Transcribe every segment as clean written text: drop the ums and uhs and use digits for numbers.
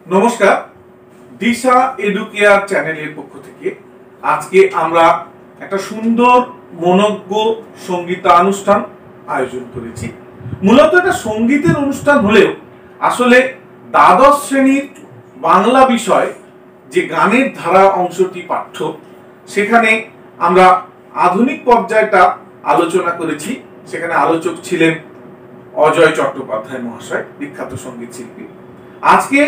নমস্কার, দিশা এডুকেয়ার চ্যানেলের পক্ষ থেকে আজকে আমরা একটা সুন্দর মনোজ্ঞ সঙ্গীতানুষ্ঠান আয়োজন করেছি। মূলত এটা সঙ্গীতের অনুষ্ঠান হলেও আসলে দ্বাদশ শ্রেণীর বাংলা বিষয় যে গানের ধারা অংশটি পাঠ্য, সেখানে আমরা আধুনিক পর্যায়টা আলোচনা করেছি। সেখানে আলোচক ছিলেন অজয় চট্টোপাধ্যায় মহাশয়, বিখ্যাত সঙ্গীত শিল্পী। আজকে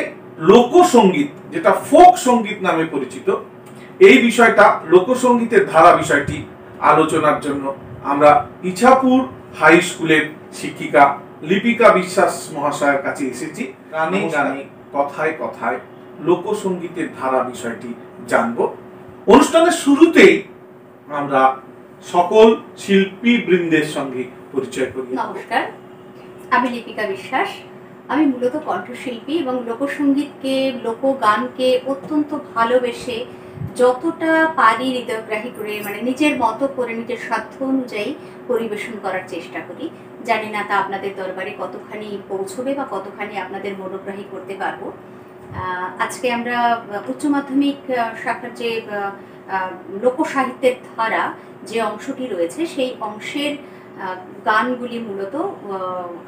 লোকসঙ্গীত, যেটা ফোক সঙ্গীত নামে পরিচিত, এই বিষয়টা লোকসঙ্গীতের ধারা বিষয়টি আলোচনার জন্য আমরা ইছাপুর হাই স্কুলের শিক্ষিকা লিপিকা বিশ্বাস মহাশয়ের কাছে এসেছি। গানে গানে কথায় কথায় লোকসঙ্গীতের ধারা বিষয়টি জানব। অনুষ্ঠানের শুরুতেই আমরা সকল শিল্পী বৃন্দের সঙ্গে পরিচয় করি। নমস্কার, আমি লিপিকা বিশ্বাস। আমি মূলত কণ্ঠশিল্পী এবং লোকসঙ্গীতকে, লোকগানকে অত্যন্ত ভালোবেসে যতটা পারি হৃদয়গ্রাহী করে, মানে নিজের মতো করে নিজের সাধ্য অনুযায়ী পরিবেশন করার চেষ্টা করি। জানি না তা আপনাদের দরবারে কতখানি পৌঁছবে বা কতখানি আপনাদের মনোগ্রাহী করতে পারবো। আজকে আমরা উচ্চ মাধ্যমিক শাখার যে লোকসাহিত্যের ধারা যে অংশটি রয়েছে, সেই অংশের গানগুলি মূলত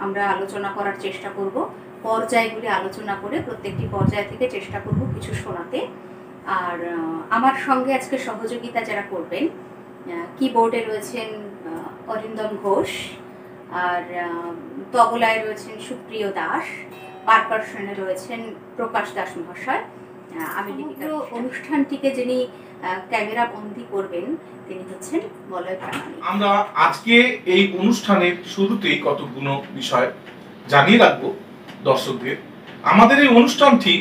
আমরা আলোচনা করার চেষ্টা করব। পর্যায়গুলি আলোচনা করে প্রত্যেকটি পর্যায় থেকে চেষ্টা করব কিছু শোনাতে। আর আমার সঙ্গে আজকে সহযোগিতা যারা করবেন, কিবোর্ডে রয়েছেন অরিন্দম ঘোষ, আর তবলায় রয়েছেন সুপ্রিয় দাস, পারকাশনে রয়েছেন প্রকাশ দাস মহাশয়। আমি লিপিকা। অনুষ্ঠানটিকে যিনি ক্যামেরা বন্দি করবেন তিনি হচ্ছেন বলয় প্রামাণিক। আমরা আজকে এই অনুষ্ঠানের শুরুতেই কতগুলো বিষয় জানিয়ে রাখবো দর্শকদের। আমাদের এই অনুষ্ঠানটি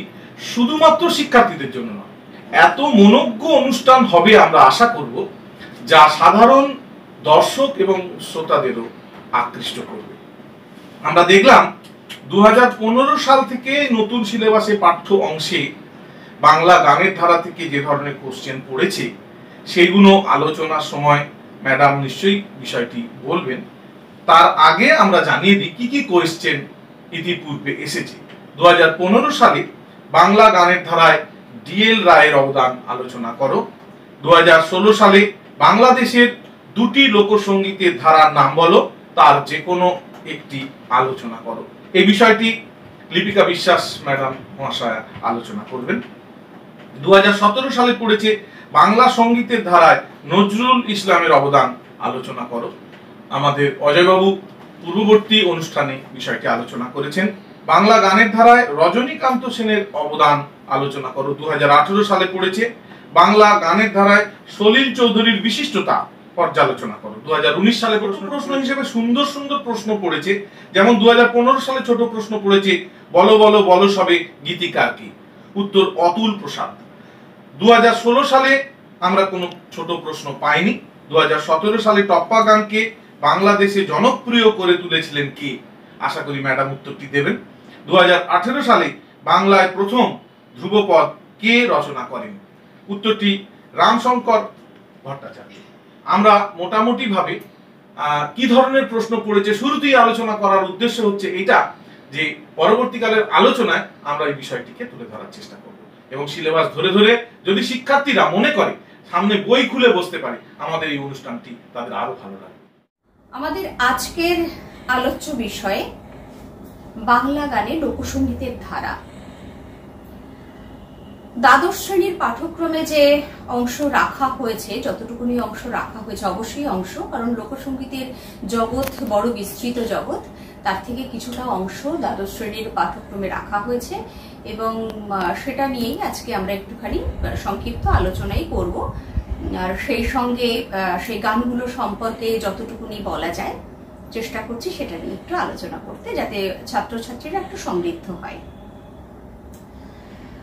শুধুমাত্র শিক্ষার্থীদের জন্য নয়, এত মনোজ্ঞ অনুষ্ঠান হবে আমরা আশা করব, যা সাধারণ দর্শক এবং শ্রোতাদেরও আকৃষ্ট করবে। আমরা দেখলাম 2015 সাল থেকে নতুন সিলেবাসে পাঠ্য অংশে বাংলা গানের ধারা থেকে যে ধরনের কোশ্চেন পড়েছে, সেইগুলো আলোচনার সময় ম্যাডাম নিশ্চয়ই বিষয়টি বলবেন। তার আগে আমরা জানিয়ে দিই কি কি কোশ্চেন ইতিপূর্বে এসেছে। 2015 সালে বাংলা গানের ধারায় ডিএল রায়ের অবদান আলোচনা করো। 2016 সালে বাংলাদেশের দুটি লোকসঙ্গীতের ধারার নাম বলো, তার যে কোনো একটি আলোচনা করো। এই বিষয়টি লিপিকা বিশ্বাস ম্যাডাম মহাশয়া আলোচনা করবেন। 2017 সালে পড়েছে বাংলা সঙ্গীতের ধারায় নজরুল ইসলামের অবদান আলোচনা করো। আমাদের অজয়বাবু পূর্ববর্তী অনুষ্ঠানে বিষয়টি আলোচনা করেছেন। বাংলা গানের ধারায় রজনীকান্ত সেনের অবদান আলোচনা করো। 2018 সালে পড়েছে বাংলা গানের ধারায় সলিল চৌধুরীর বিশিষ্টতা পর্যালোচনা করো। 2019 সালে প্রশ্ন হিসেবে সুন্দর সুন্দর প্রশ্ন পড়েছে, যেমন 2015 সালে ছোট প্রশ্ন পড়েছে বলো বলো বলো সবে গীতিকার কি, উত্তর অতুল প্রসাদ। 2016 সালে আমরা কোনো ছোট প্রশ্ন পাইনি। 2017 সালে টপ্পা গানকে বাংলাদেশে জনপ্রিয় করে তুলেছিলেন কে, আশা করি ম্যাডাম উত্তরটি দেবেন। 2018 সালে বাংলায় প্রথম ধ্রুবপদ কে রচনা করেন, উত্তরটি রামশঙ্কর ভট্টাচার্য। আমরা মোটামুটি ভাবে কি ধরনের প্রশ্ন পড়েছে শুরুতেই আলোচনা করার উদ্দেশ্য হচ্ছে এটা, যে পরবর্তীকালের আলোচনায় আমরা এই বিষয়টিকে তুলে ধরার চেষ্টা করব এবং সিলেবাস ধরে ধরে যদি শিক্ষার্থীরা মনে করে সামনে বই খুলে বসতে পারে, আমাদের এই অনুষ্ঠানটি তাদের আরো ভালো লাগবে। আমাদের আজকের আলোচ্য বিষয়ে বাংলা গানে লোকসঙ্গীতের ধারা। দ্বাদশ শ্রেণীর পাঠ্যক্রমে যে অংশ রাখা হয়েছে, যতটুকুনি অংশ রাখা হয়েছে, অবশ্যই অংশ, কারণ লোকসঙ্গীতের জগৎ বড় বিস্তৃত জগৎ, তার থেকে কিছুটা অংশ দ্বাদশ শ্রেণীর পাঠ্যক্রমে রাখা হয়েছে এবং সেটা নিয়েই আজকে আমরা একটুখানি সংক্ষিপ্ত আলোচনাই করব। আর সেই সঙ্গে সেই গানগুলো সম্পর্কে যতটুকুনি বলা যায় চেষ্টা করছি সেটা নিয়ে একটু আলোচনা করতে, যাতে ছাত্রছাত্রীরা একটু সমৃদ্ধ হয়।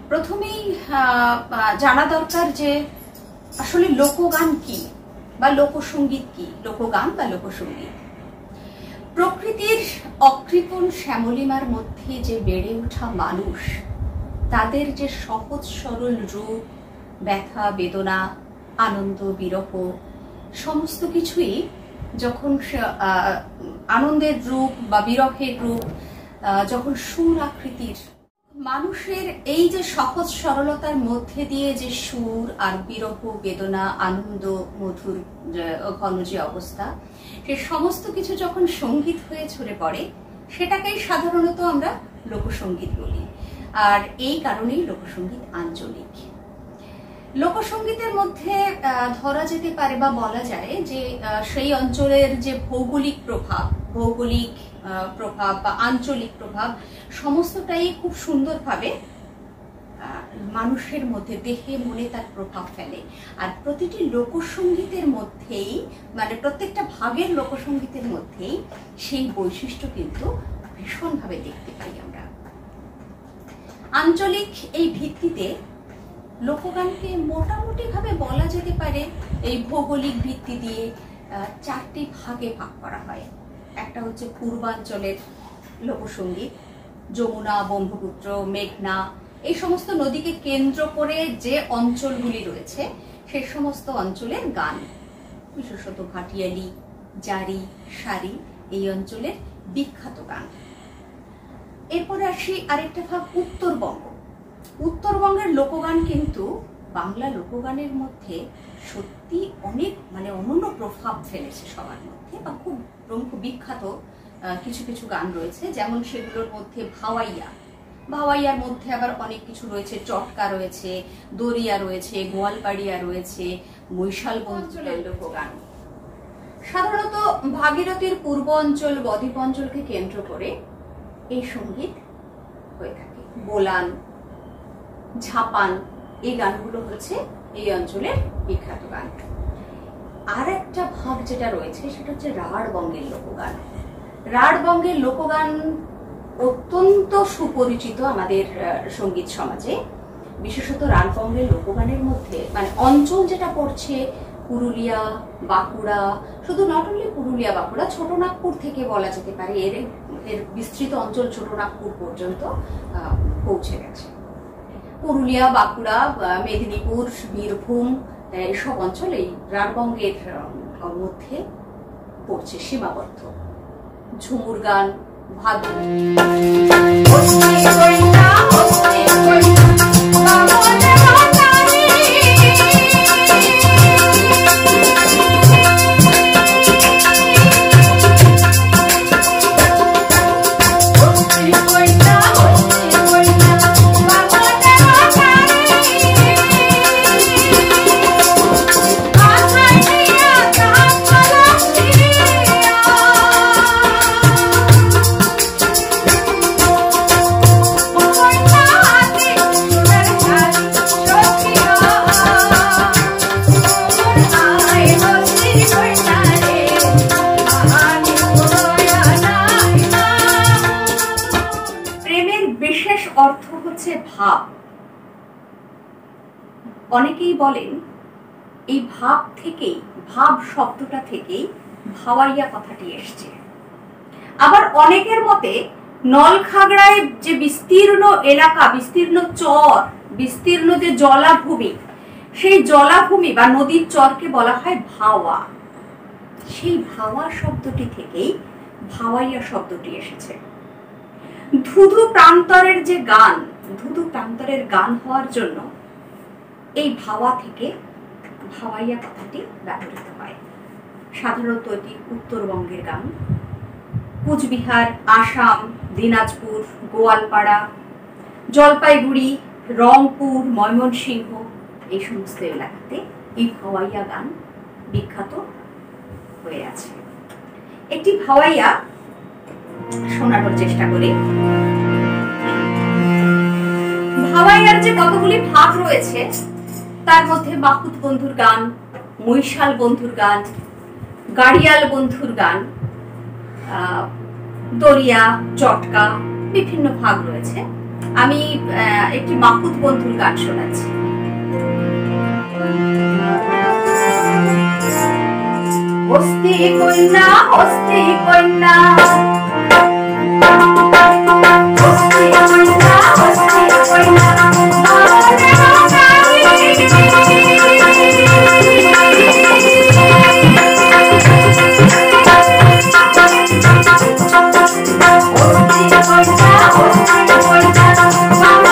প্রথমেই জানা দরকার যে আসলে লোকগান কি বা লোকসঙ্গীত কি, লোকগান বা লোকসঙ্গীত। প্রকৃতির অকৃপণ শ্যামলিমার মধ্যে যে বেড়ে ওঠা মানুষ, তাদের যে সহজ সরল রূপ, ব্যথা বেদনা, আনন্দ বিরহ, সমস্ত কিছুই যখন আনন্দের রূপ বা বিরহের রূপ যখন সুর আকৃতির মানুষের এই যে সহজ সরলতার মধ্যে দিয়ে যে সুর আর বিরহ বেদনা আনন্দ মধুর ঘন যে অবস্থা, সে সমস্ত কিছু যখন সঙ্গীত হয়ে ছড়ে পড়ে সেটাকেই সাধারণত আমরা লোকসঙ্গীত বলি। আর এই কারণেই লোকসঙ্গীত আঞ্চলিক। লোকসঙ্গীতের মধ্যে ধরা যেতে পারে বা বলা যায় যে সেই অঞ্চলের যে ভৌগোলিক প্রভাব বা আঞ্চলিক প্রভাব সমস্তটাই খুব সুন্দরভাবে মানুষের মধ্যে দেহে মনে তার প্রভাব ফেলে। আর প্রতিটি লোকসঙ্গীতের মধ্যেই, মানে প্রত্যেকটা ভাগের লোকসঙ্গীতের মধ্যেই সেই বৈশিষ্ট্য কিন্তু ভীষণভাবে দেখতে পাই আমরা। আঞ্চলিক এই ভিত্তিতে লোকগানকে মোটামুটি ভাবে বলা যেতে পারে এই ভৌগোলিক ভিত্তি দিয়ে চারটি ভাগে ভাগ করা হয়। একটা হচ্ছে পূর্বাঞ্চলের লোকসঙ্গীত, যমুনা, ব্রহ্মপুত্র, মেঘনা এই সমস্ত নদীকে কেন্দ্র করে যে অঞ্চলগুলি রয়েছে সেই সমস্ত অঞ্চলের গান, বিশেষত ভাটিয়ালি, জারি, সারি এই অঞ্চলের বিখ্যাত গান। এরপরে আসি আরেকটা ভাগ উত্তরবঙ্গ। উত্তরবঙ্গের লোকগান কিন্তু বাংলা লোকগানের মধ্যে সত্যি অনেক অনন্য প্রভাব ফেলেছে সবার মধ্যে, বা খুব প্রমুখ বিখ্যাত কিছু কিছু গান রয়েছে। যেমন সেগুলোর মধ্যে ভাওয়াইয়ার মধ্যে আবার অনেক কিছু রয়েছে, চটকা রয়েছে, দরিয়া রয়েছে, গোয়ালপাড়িয়া রয়েছে, মৈশাল অঞ্চলের লোকগান। সাধারণত ভাগীরথীর পূর্ব অঞ্চল, বদ্বীপ অঞ্চলকে কেন্দ্র করে এই সঙ্গীত হয়ে থাকে। বোলান, ঝাপান এই গানগুলো হচ্ছে এই অঞ্চলের বিখ্যাত গান। আর একটা ভাগ যেটা রয়েছে সেটা হচ্ছে রাঢ়বঙ্গের লোকগান। রাঢ়বঙ্গের লোকগান অত্যন্ত সুপরিচিত আমাদের সঙ্গীত সমাজে। বিশেষত রাঢ়বঙ্গের লোকগানের মধ্যে অঞ্চল যেটা পড়ছে পুরুলিয়া, বাঁকুড়া, শুধু নট অনলি পুরুলিয়া বাঁকুড়া, ছোটনাগপুর থেকে বলা যেতে পারে এর বিস্তৃত অঞ্চল ছোটনাগপুর পর্যন্ত পৌঁছে গেছে। পুরুলিয়া, বাঁকুড়া, মেদিনীপুর, বীরভূম এসব অঞ্চল এই রাঢ়বঙ্গের মধ্যে পড়ছে, সীমাবদ্ধ। ঝুমুর গান, ভাদু, ভাব। অনেকেই বলেন এই ভাব থেকেই, ভাব শব্দটা থেকেই ভাওয়াইয়া কথাটি এসছে। আবার অনেকের মতে নলখাগড়ায় যে বিস্তীর্ণ এলাকা, বিস্তীর্ণ চর, বিস্তীর্ণ যে জলাভূমি, সেই জলাভূমি বা নদীর চরকে বলা হয় ভাওয়া। সেই ভাওয়া শব্দটি থেকেই ভাওয়াইয়া শব্দটি এসেছে। ধুধু প্রান্তরের যে গান, ধুধু প্রান্তরের গান হওয়ার জন্য এই ভাওয়া থেকে ভাওয়াইয়া কথাটি ব্যবহৃত হয়। সাধারণত এটি উত্তরবঙ্গের গান। কুচবিহার, আসাম, দিনাজপুর, গোয়ালপাড়া, জলপাইগুড়ি, রংপুর, ময়মনসিংহ এই সমস্ত এলাকাতে এই ভাওয়াইয়া গান বিখ্যাত হয়ে আছে। একটি ভাওয়াইয়া শোনানোর চেষ্টা করি। ভাওয়াইয়ার যে কতগুলি ভাগ রয়েছে তার মধ্যে মাহুত বন্ধুর গান, মৈশাল বন্ধুর গান, গাড়িয়াল বন্ধুর গান, দরিয়া, চটকা বিভিন্ন ভাগ রয়েছে। আমি একটি মাহুত বন্ধুর গান শোনাচ্ছি। হস্তি কন্যা, হস্তি কন্যা, হস্তি কন্যা, হস্তি কন্যা, Oh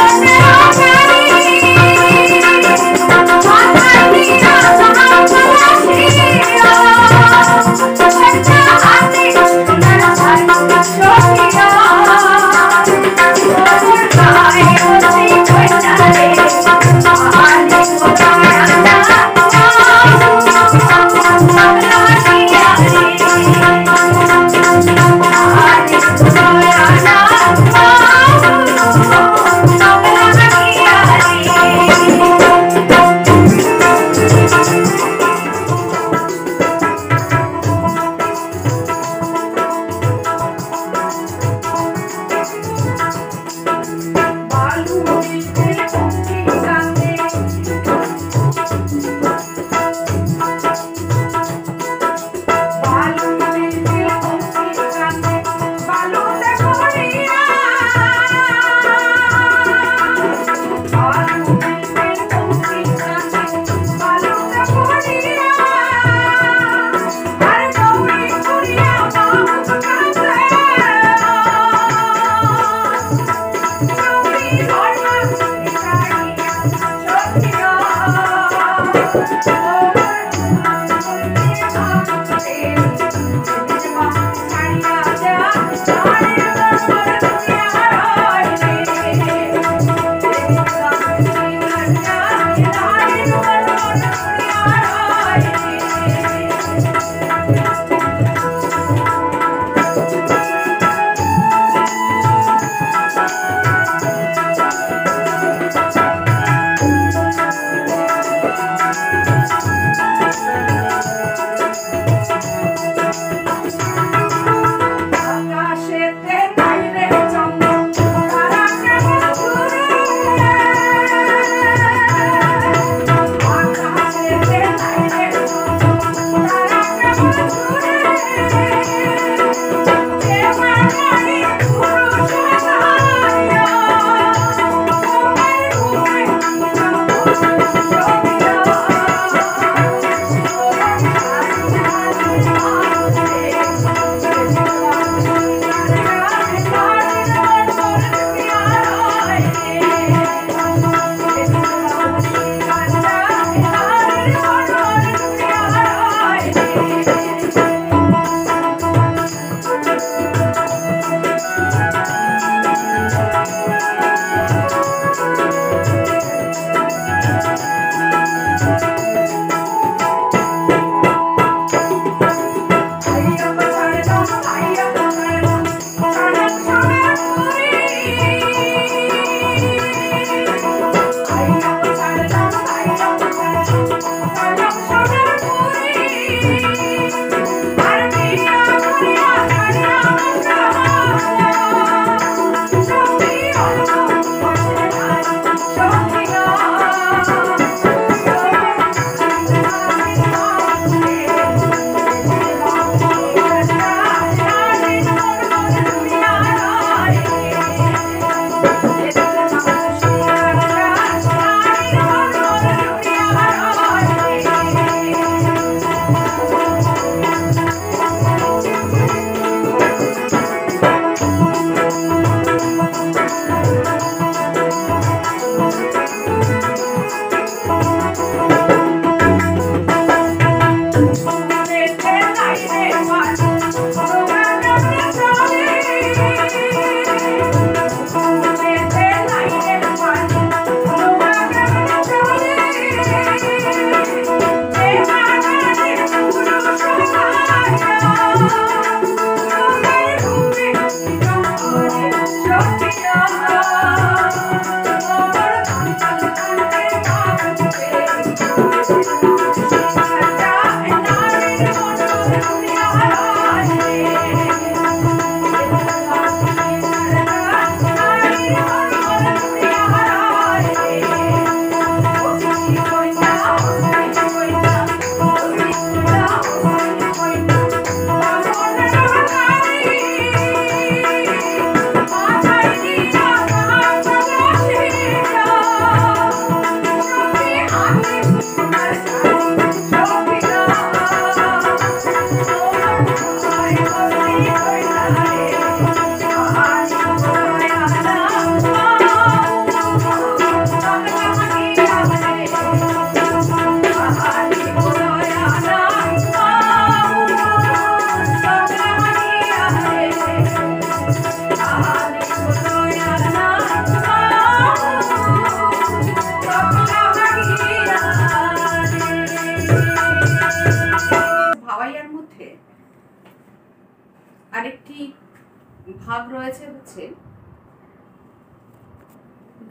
রয়েছে হচ্ছে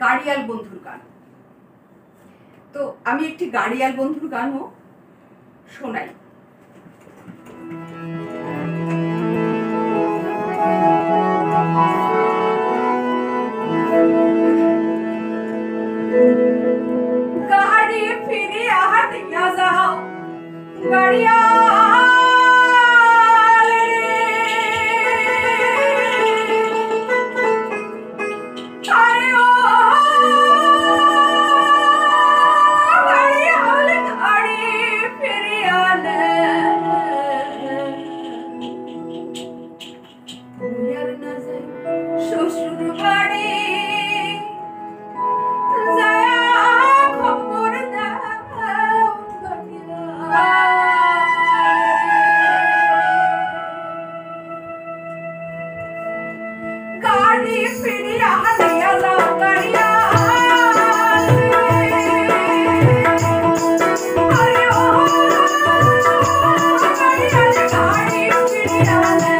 গাড়িয়াল বন্ধুর গান। তো আমি একটি গাড়িয়াল বন্ধুর গানও শোনাই। গাড়ি ফিরে আহাতিয়া যাও গাড়িয়াল রে, আরে ও গাড়িয়াল গাড়ি ফিরে আনে, ভুলিয়ার না যাই শ্বশুর বাড়ি, গাড়ি ফিরিয়া দিয়া যাও গাড়িয়াল আরে ও গাড়িয়াল গাড়ি ফিরিয়া নে,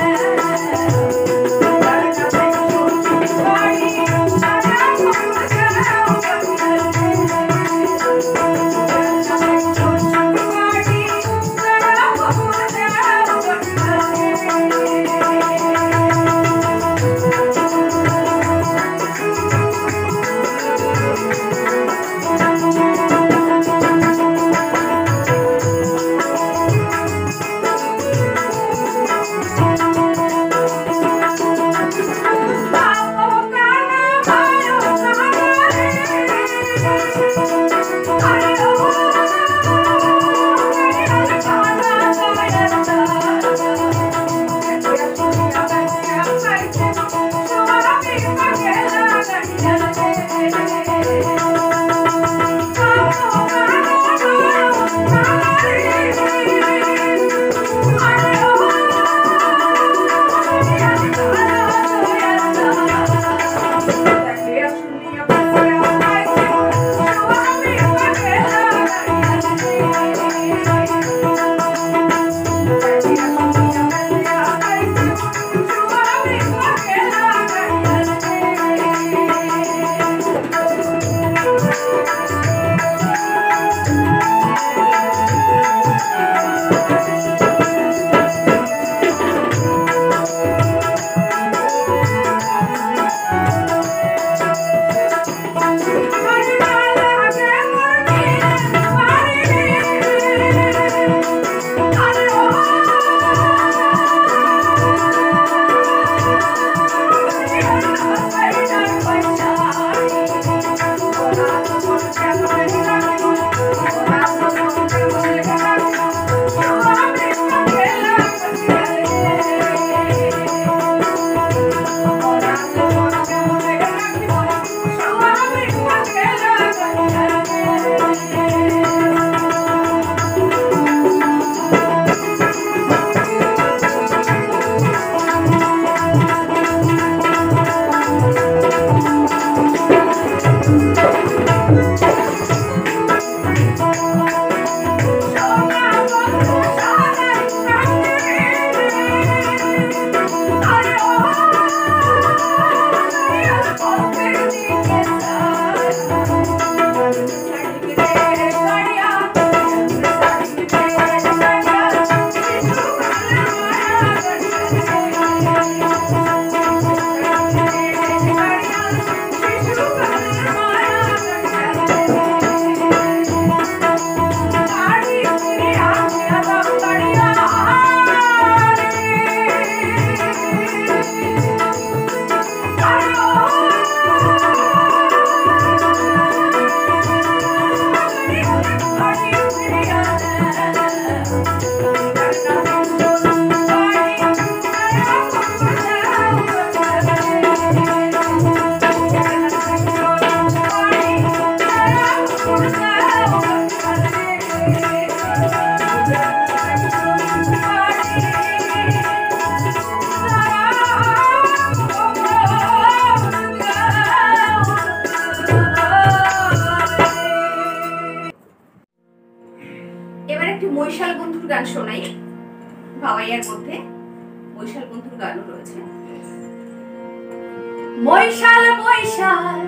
মৈশাল মৈশাল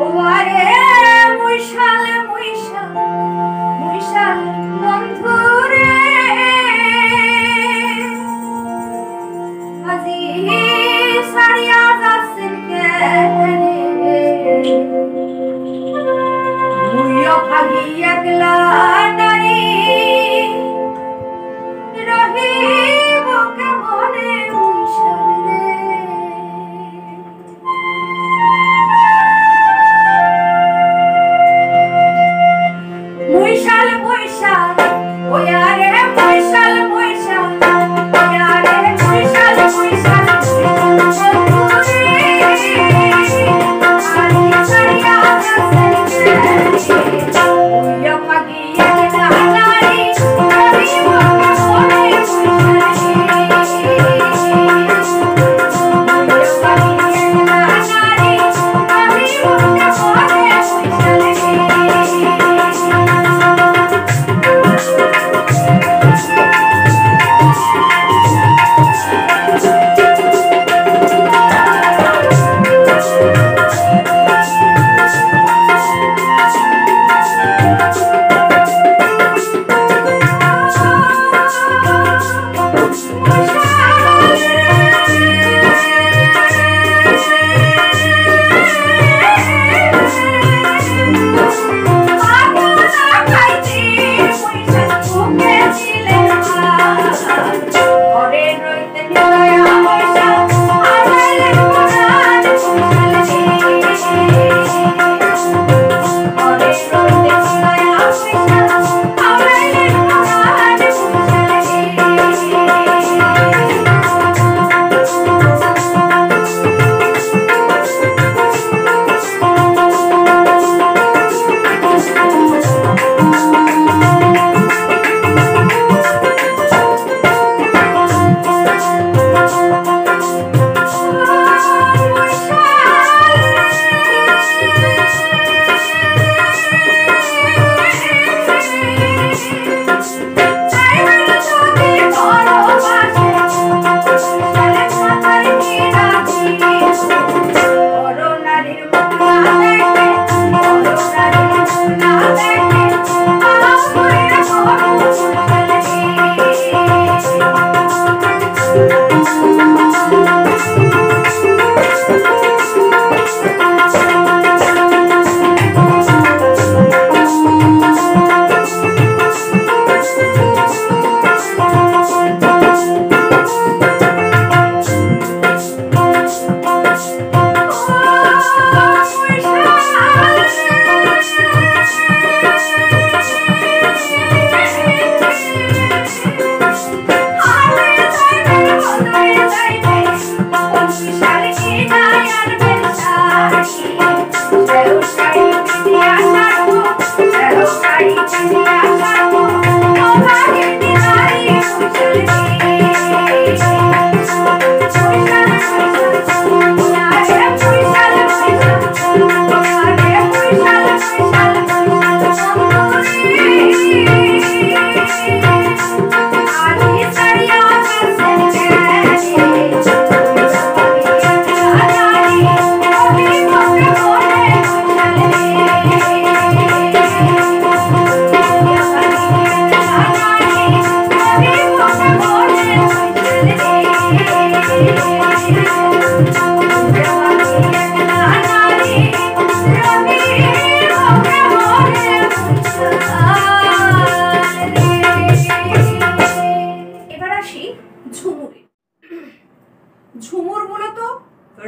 ও আরে মৈশাল মৈশাল মৈশাল বন্ধু রে আজি সারিয়া যাচ্ছেন কেনে মুইও ভাগি একলা নারী রহিব কেমনে মৈশাল রে মৈশাল মৈশাল ওই আরে মৈশাল মৈশাল ওই আরে মৈশাল মৈশাল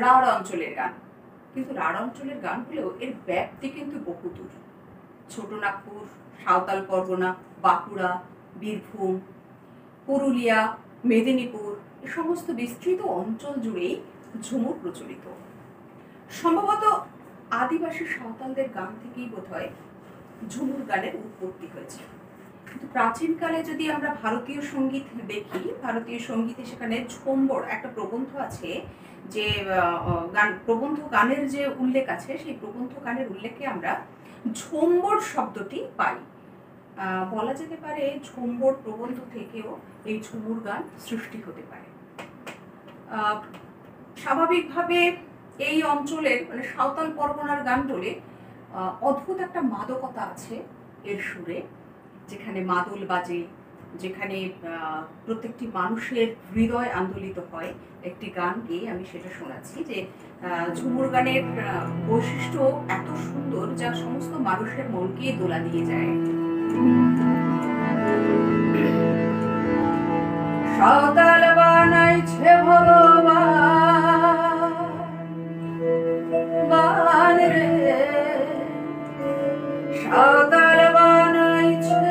রাঢ় অঞ্চলের গান, কিন্তু রাঢ় অঞ্চলের গান হলেও এর ব্যাপ্তি কিন্তু বহুদূর। ছোটনাগপুর, সাঁওতাল পরগনা, বাঁকুড়া, বীরভূম, পুরুলিয়া, মেদিনীপুর এ সমস্ত বিস্তৃত অঞ্চল জুড়েই ঝুমুর প্রচলিত। সম্ভবত আদিবাসী সাঁওতালদের গান থেকেই বোধহয় ঝুমুর গানের উৎপত্তি হয়েছে। কিন্তু প্রাচীনকালে যদি আমরা ভারতীয় সঙ্গীত দেখি, ভারতীয় সঙ্গীতে সেখানে ঝুম্বর একটা প্রবন্ধ আছে, যে প্রবন্ধ গানের যে উল্লেখ আছে, সেই প্রবন্ধ গানের উল্লেখে আমরা ঝুম্বর শব্দটি পাই। বলা যেতে পারে ঝুম্বর প্রবন্ধ থেকেও এই ঝুমুর গান সৃষ্টি হতে পারে। স্বাভাবিকভাবে এই অঞ্চলের মানে সাঁওতাল পরগনার গান বলে অদ্ভুত একটা মাদকতা আছে এর সুরে, যেখানে মাদল বাজে, যেখানে প্রত্যেকটি মানুষের হৃদয় আন্দোলিত হয়। একটি গান গেয়ে আমি সেটা শোনাচ্ছি যে ঝুমুর গানের বৈশিষ্ট্য এত সুন্দর যা সমস্ত মানুষের মনকে দোলা দিয়ে যায়। সাঁওতাল বানাইছে ভগবান রে, সাঁওতাল বানাইছে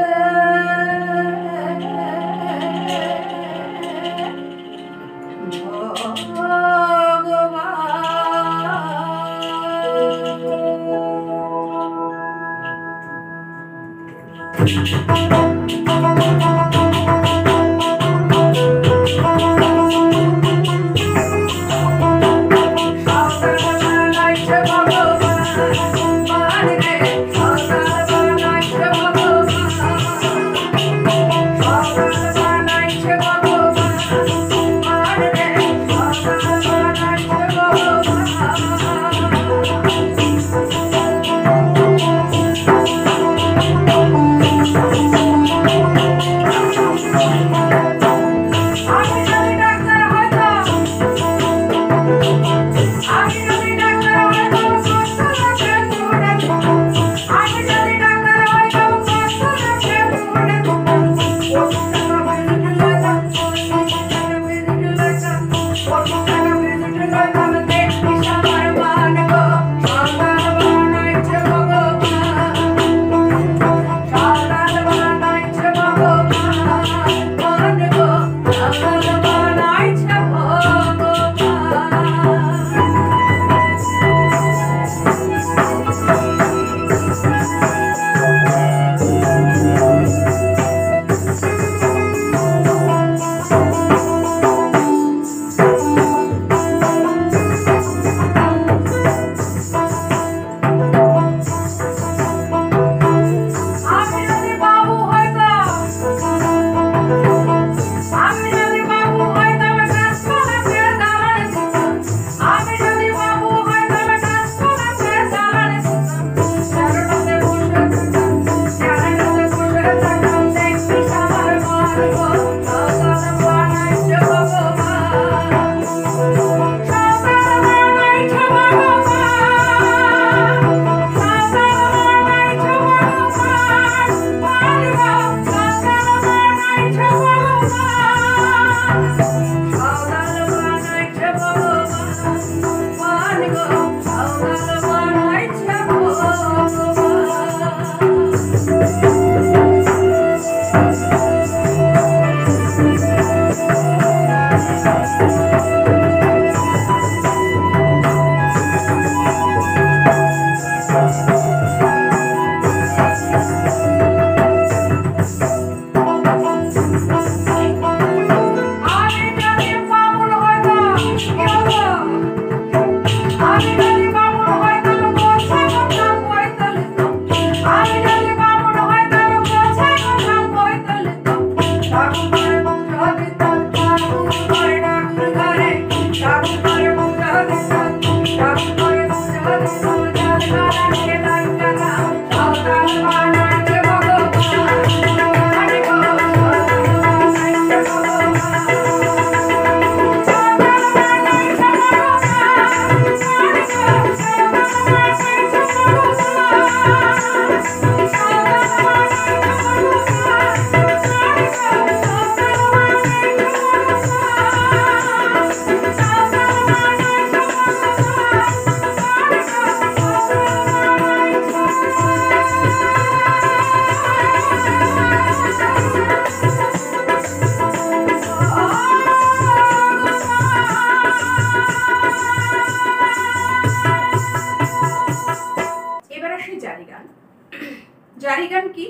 জারি গান কি?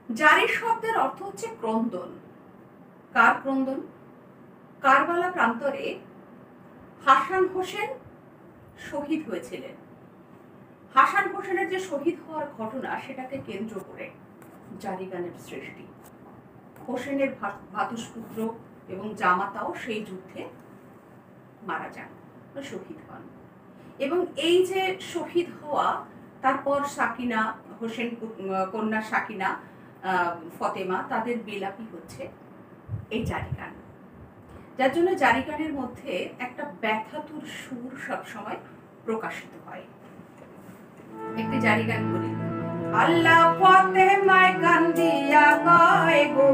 জারি শব্দের অর্থ হচ্ছে ক্রন্দন। কার ক্রন্দন? কারবালা প্রান্তরে হাসান হোসেন শহীদ হয়েছিলেন। হাসান হোসেনের যে শহীদ হওয়ার ঘটনা সেটাকে কেন্দ্র করে জারি গানের সৃষ্টি। হোসেনের ভ্রাতুষ্পুত্র এবং জামাতাও সেই যুদ্ধে মারা যান বা শহীদ হন। এবং এই যে শহীদ হওয়া, তারপর সাকিনা হোসেন কন্যা সাকিনা ফতেমা তাদের বিলাপী হচ্ছে এই জারি গান, যার জন্য জারি গানের মধ্যে একটা ব্যথাতুর সুর সবসময় প্রকাশিত হয়। একটি জারি গান করি। আল্লাহ ফতেমায় কান্দিয়া কয় গো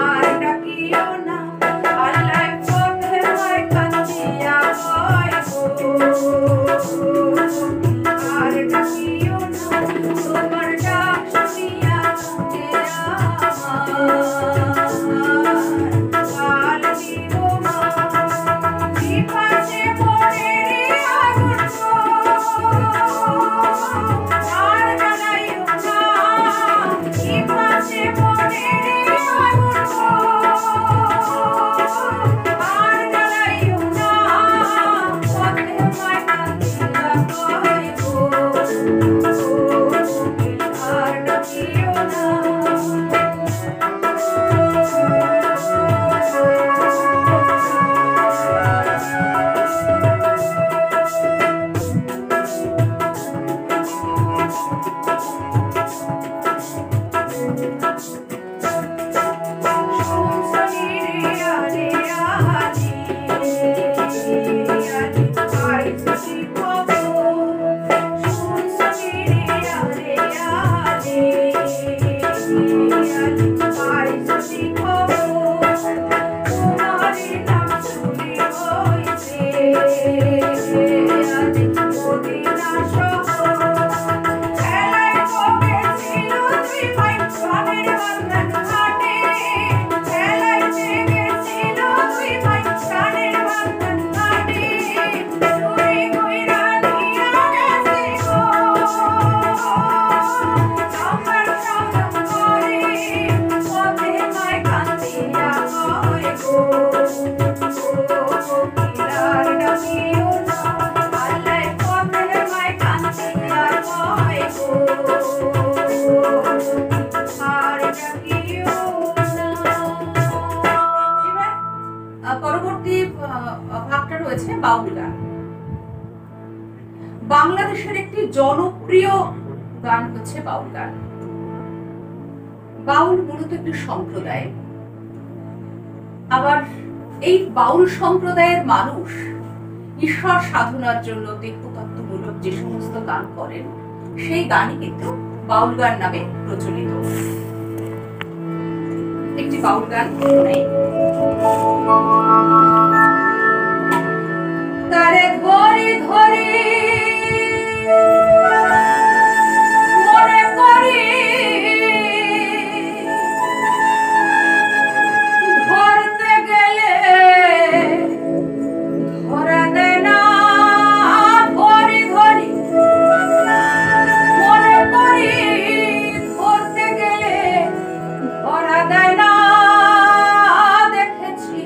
আর ডাকিও না, আল্লাহ ফতেমায় কান্দিয়া কয় গো আর ডাকিও না, তোমার ডাক শুনিয়া কাঁদে আমার কাল দিব মা, বিপাশে পড়ে রে আগুন আর জ্বালাইও না, বিপাশে পড়ে রে আগুন আর জ্বালাইও না, ফতেমায় কান্দিয়া কয় গো আর ডাকিও না। পরবর্তী ভাগটা রয়েছে বাউল গান। বাংলাদেশের একটি জনপ্রিয় গান হচ্ছে বাউল গান। বাউল মূলত একটি সম্প্রদায়। আবার এই বাউল সম্প্রদায়ের মানুষ ঈশ্বর সাধনার জন্য দেহতত্ত্বমূলক যে সমস্ত গান করেন, সেই গানই কিন্তু বাউল গান নামে প্রচলিত। একটি বাউল গান শোনাই। তারে ধরে ধরে মনে করি ধরতে গেলে ধরা দেয় না, ধরি ধরি মনে করি ধরতে গেলে ধরা দেয় না, দেখেছি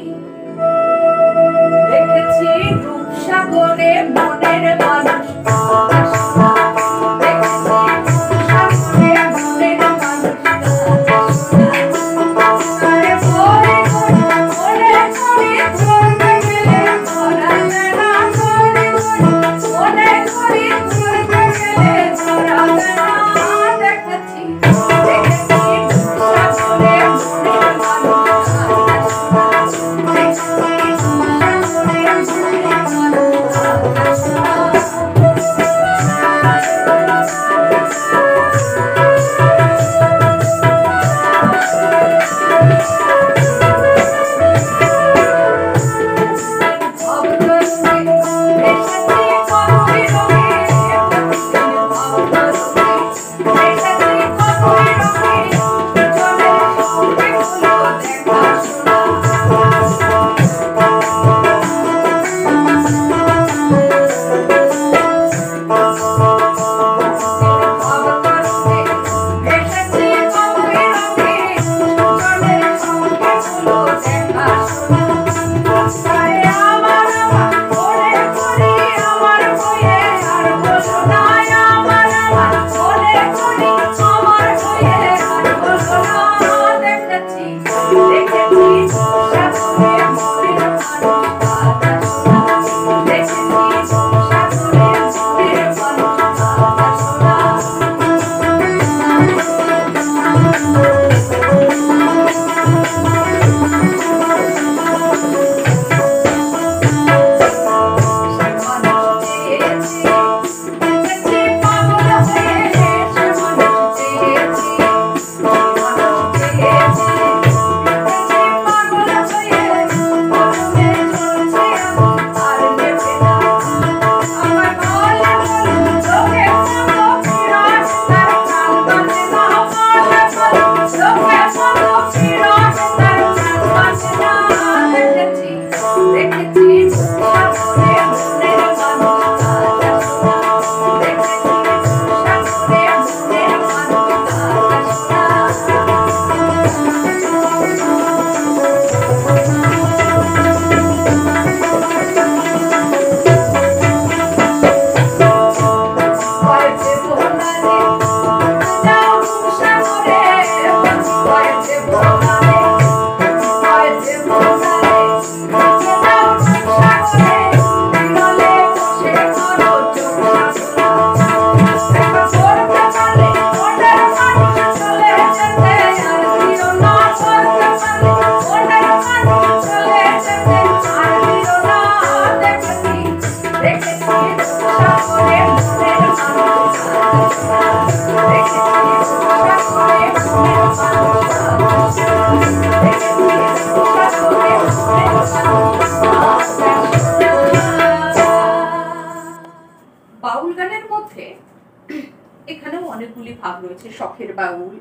ভাগ রয়েছে, শখের বাউল,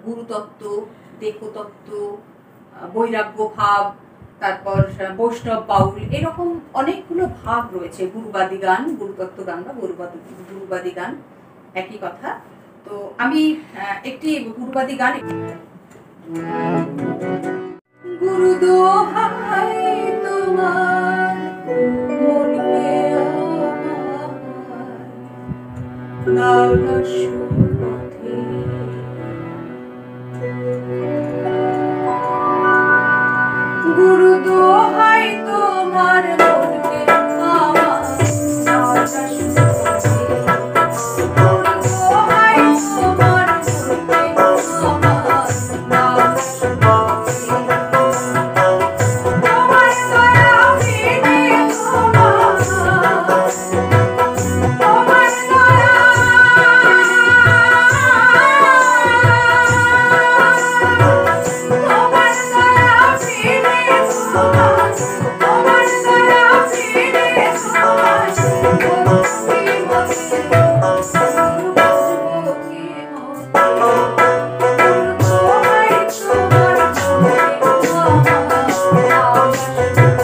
গুরুতত্ত্ব, দেহতত্ত্ব, বৈরাগ্য ভাব, তারপর বৈষ্ণব বাউল, এরকম অনেকগুলো ভাগ রয়েছে। গুরুবাদী গান, গুরুতত্ত্ব গান বা গুরুবাদী গান একই কথা। তো আমি একটি গুরুবাদী গান। গুরু দোহাই তোমার মনকে দাও না সুপথে, গুরু দোহাই তোমার মনকে আমার দাও না সুপথে, গুরু দোহাই তোমার মনকে আমার দাও না সুপথে, তোমার দয়া বিনে তোমার, তোমার দয়া, তোমার দয়া বিনে তোমার, তোমার দয়া বিনে তোমার, ভক্তি মতে বুঝবো কি মতে, গুরু দোহাই তোমার মনকে আমার দাও না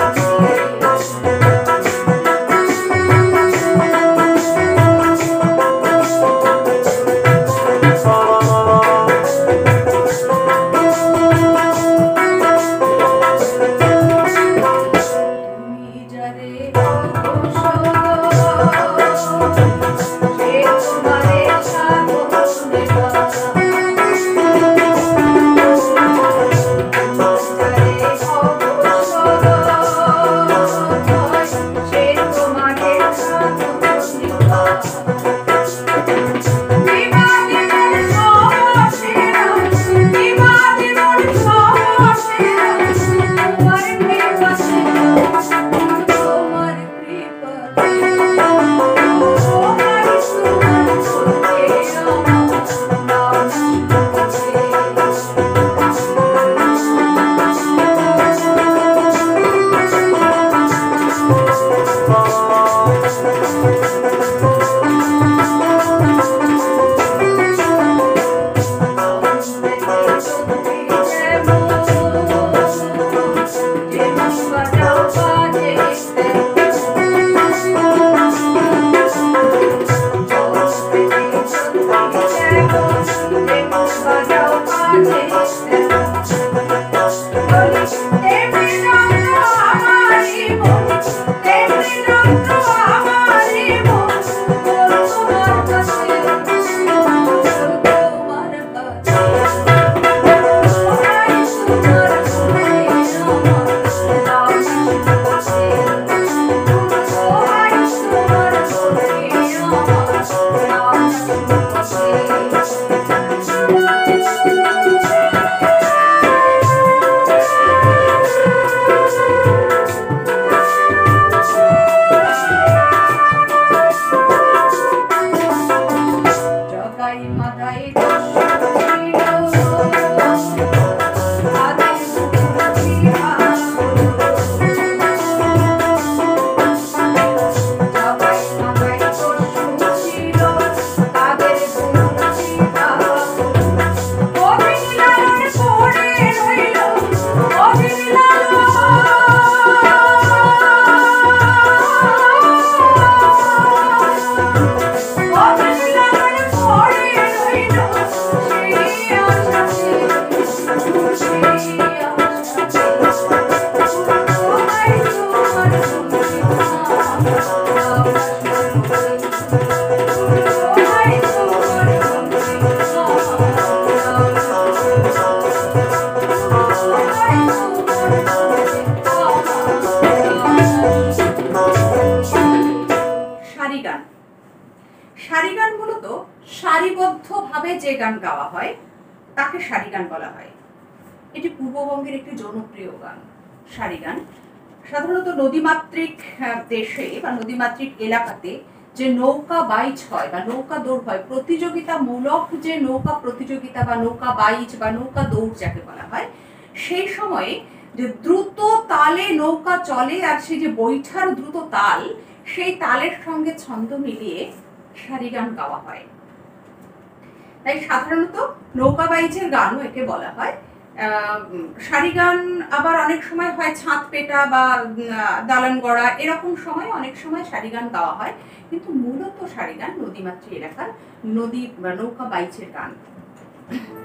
সুপথে। তুমি যারে সে তোমারে সাগরে বাঁধা, যারে সে তোমারে সাগরে বিবাদী মন সহসেরা, বিবাদী মন সহসেরা, তোমার কৃপাতে, তোমার কৃপাতে, দোহাই তোমার মনকে আমার দাও না সুপথে। জগাই মাদাই সারি গান। সারি গান মূলত সারিবদ্ধভাবে যে গান গাওয়া হয় তাকে সারি গান বলা হয়। এটি পূর্ববঙ্গের একটি জনপ্রিয় গান। সারি গান সাধারণত নদীমাতৃক দেশে বা নদীমাতৃক এলাকাতে যে নৌকা বাইচ হয় বা নৌকা দৌড় হয়, প্রতিযোগিতামূলক যে নৌকা প্রতিযোগিতা বা নৌকা বাইচ বা নৌকা দৌড় যাকে বলা হয়, সেই সময়ে যে দ্রুত তালে নৌকা চলে আর সেই যে বৈঠার দ্রুত তাল, সেই তালের সঙ্গে ছন্দ মিলিয়ে সারি গান গাওয়া হয়। তাই সাধারণত নৌকা বাইচের গানও একে বলা হয়। সারি গান আবার অনেক সময় হয় ছাদ পেটা বা দালান গড়া, এরকম সময় অনেক সময় সারি গান গাওয়া হয়, কিন্তু মূলত সারি গান নদীমাতৃক এলাকার নদী বা নৌকা বাইচের গান।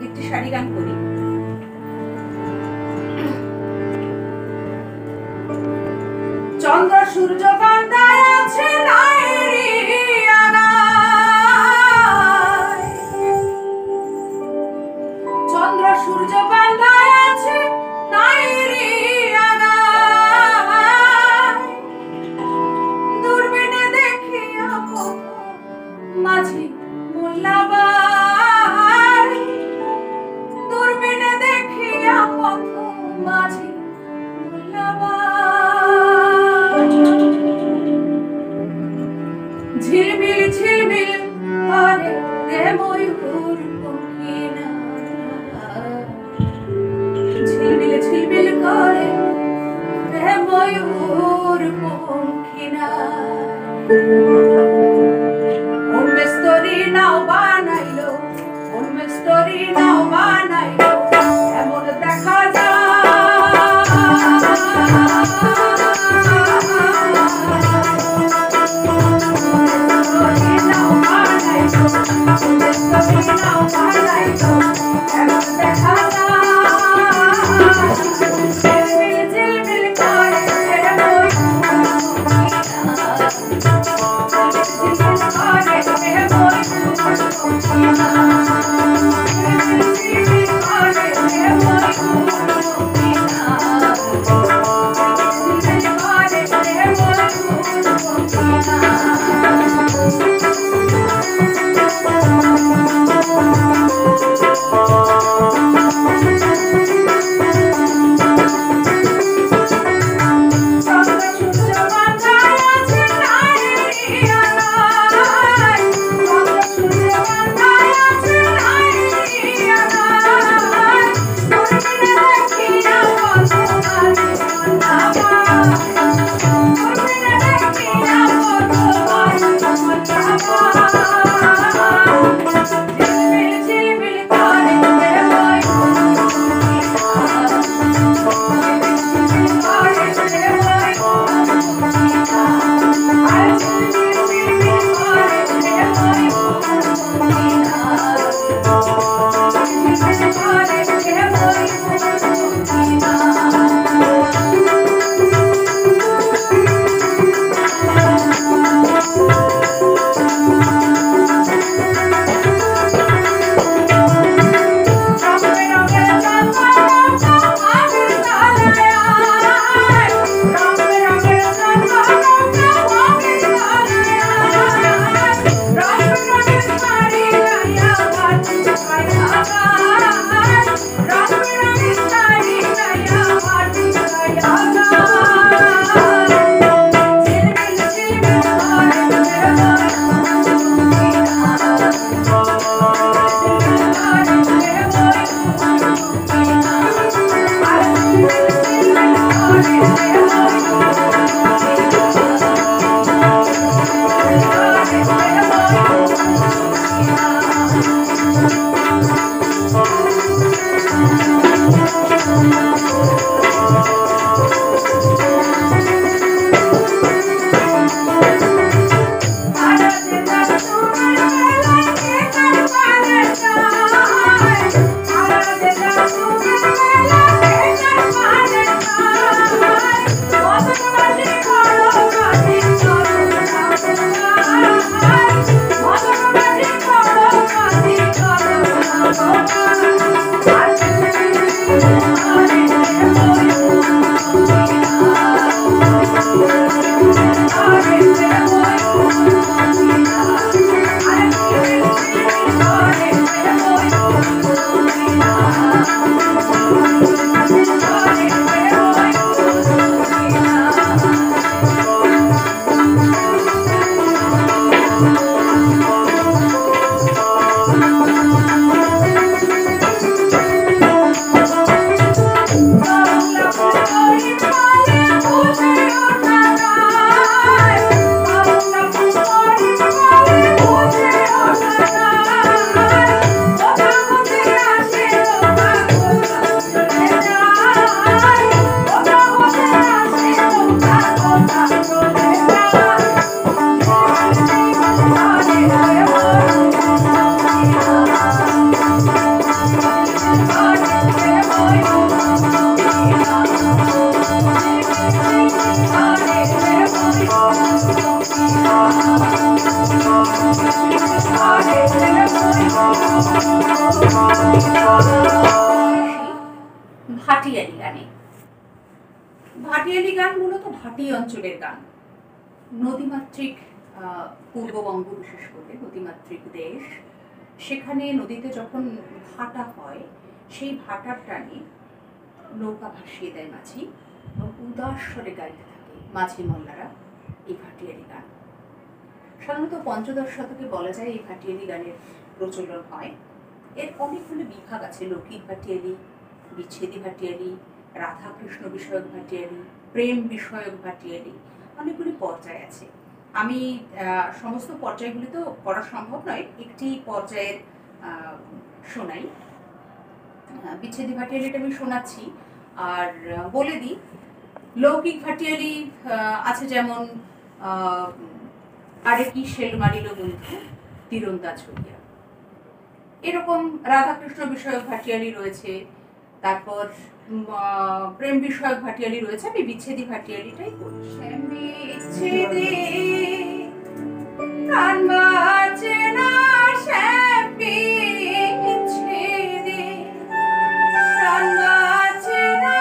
একটি সারি গান করি। চন্দ্র সূর্য বান্ধায় আছে নাইরি আগায়, চন্দ্র সূর্য বান্ধায় আছে নাইরি আগায়, দূরবীনে দেখিয়া পথ মাঝি মোল্লাবাই, দূরবীনে দেখিয়া পথ মাঝি মোল্লাবাই, ঝিলমিল ঝিলমিল করে রে ময়ূর পঙ্খিনা, ঝিলমিল ঝিলমিল করে রে ময়ূর পঙ্খিনা, কোন মেস্তরি নাও বানাইলো, কোন মেস্তরি নাও বানাইলো, এমন দেখা যায় ঝিলমিল ঝিলমিল করে রে ময়ূর পঙ্খিনা। ভাটিয়ালি গানে। ভাটিয়ালি গান মূলত ভাটি অঞ্চলের গান। নদীমাতৃক পূর্ববঙ্গ, বিশেষ করে নদীমাতৃক দেশ, সেখানে নদীতে যখন ভাটা হয় সেই ভাটার টানে নৌকা ভাসিয়ে দেয় মাঝি এবং উদাস স্বরে গাইতে থাকে মাঝি মোল্লারা এই ভাটিয়ালি গান। সাধারণত পঞ্চদশ শতকে বলা যায় এই ভাটিয়ালি গানের প্রচলন হয়। এর অনেকগুলো বিভাগ আছে: লৌকিক ভাটিয়ালি, বিচ্ছেদী ভাটিয়ালি, রাধা কৃষ্ণ বিষয়ক ভাটিয়ালি, প্রেম বিষয়ক ভাটিয়ালি, অনেকগুলি পর্যায় আছে। আমি সমস্ত পর্যায়গুলি তো করা সম্ভব নয়, একটি পর্যায়ের শোনাই। বিচ্ছেদী ভাটিয়ালিটা আমি শোনাচ্ছি। আর বলে দিই, লৌকিক ভাটিয়ালি আছে যেমন আরে কি শেল মারিল বন্ধু তীরন্দাজ হইয়া, এরকম রাধাকৃষ্ণ বিষয়ক ভাটিয়ালি রয়েছে। তারপর প্রেম বিষয়ক ভাটিয়ালি রয়েছে। আমি বিচ্ছেদী ভাটিয়ালিটাই করি। বিচ্ছেদে প্রাণ বাঁচে না, শ্যাম বিচ্ছেদে প্রাণ বাঁচে না,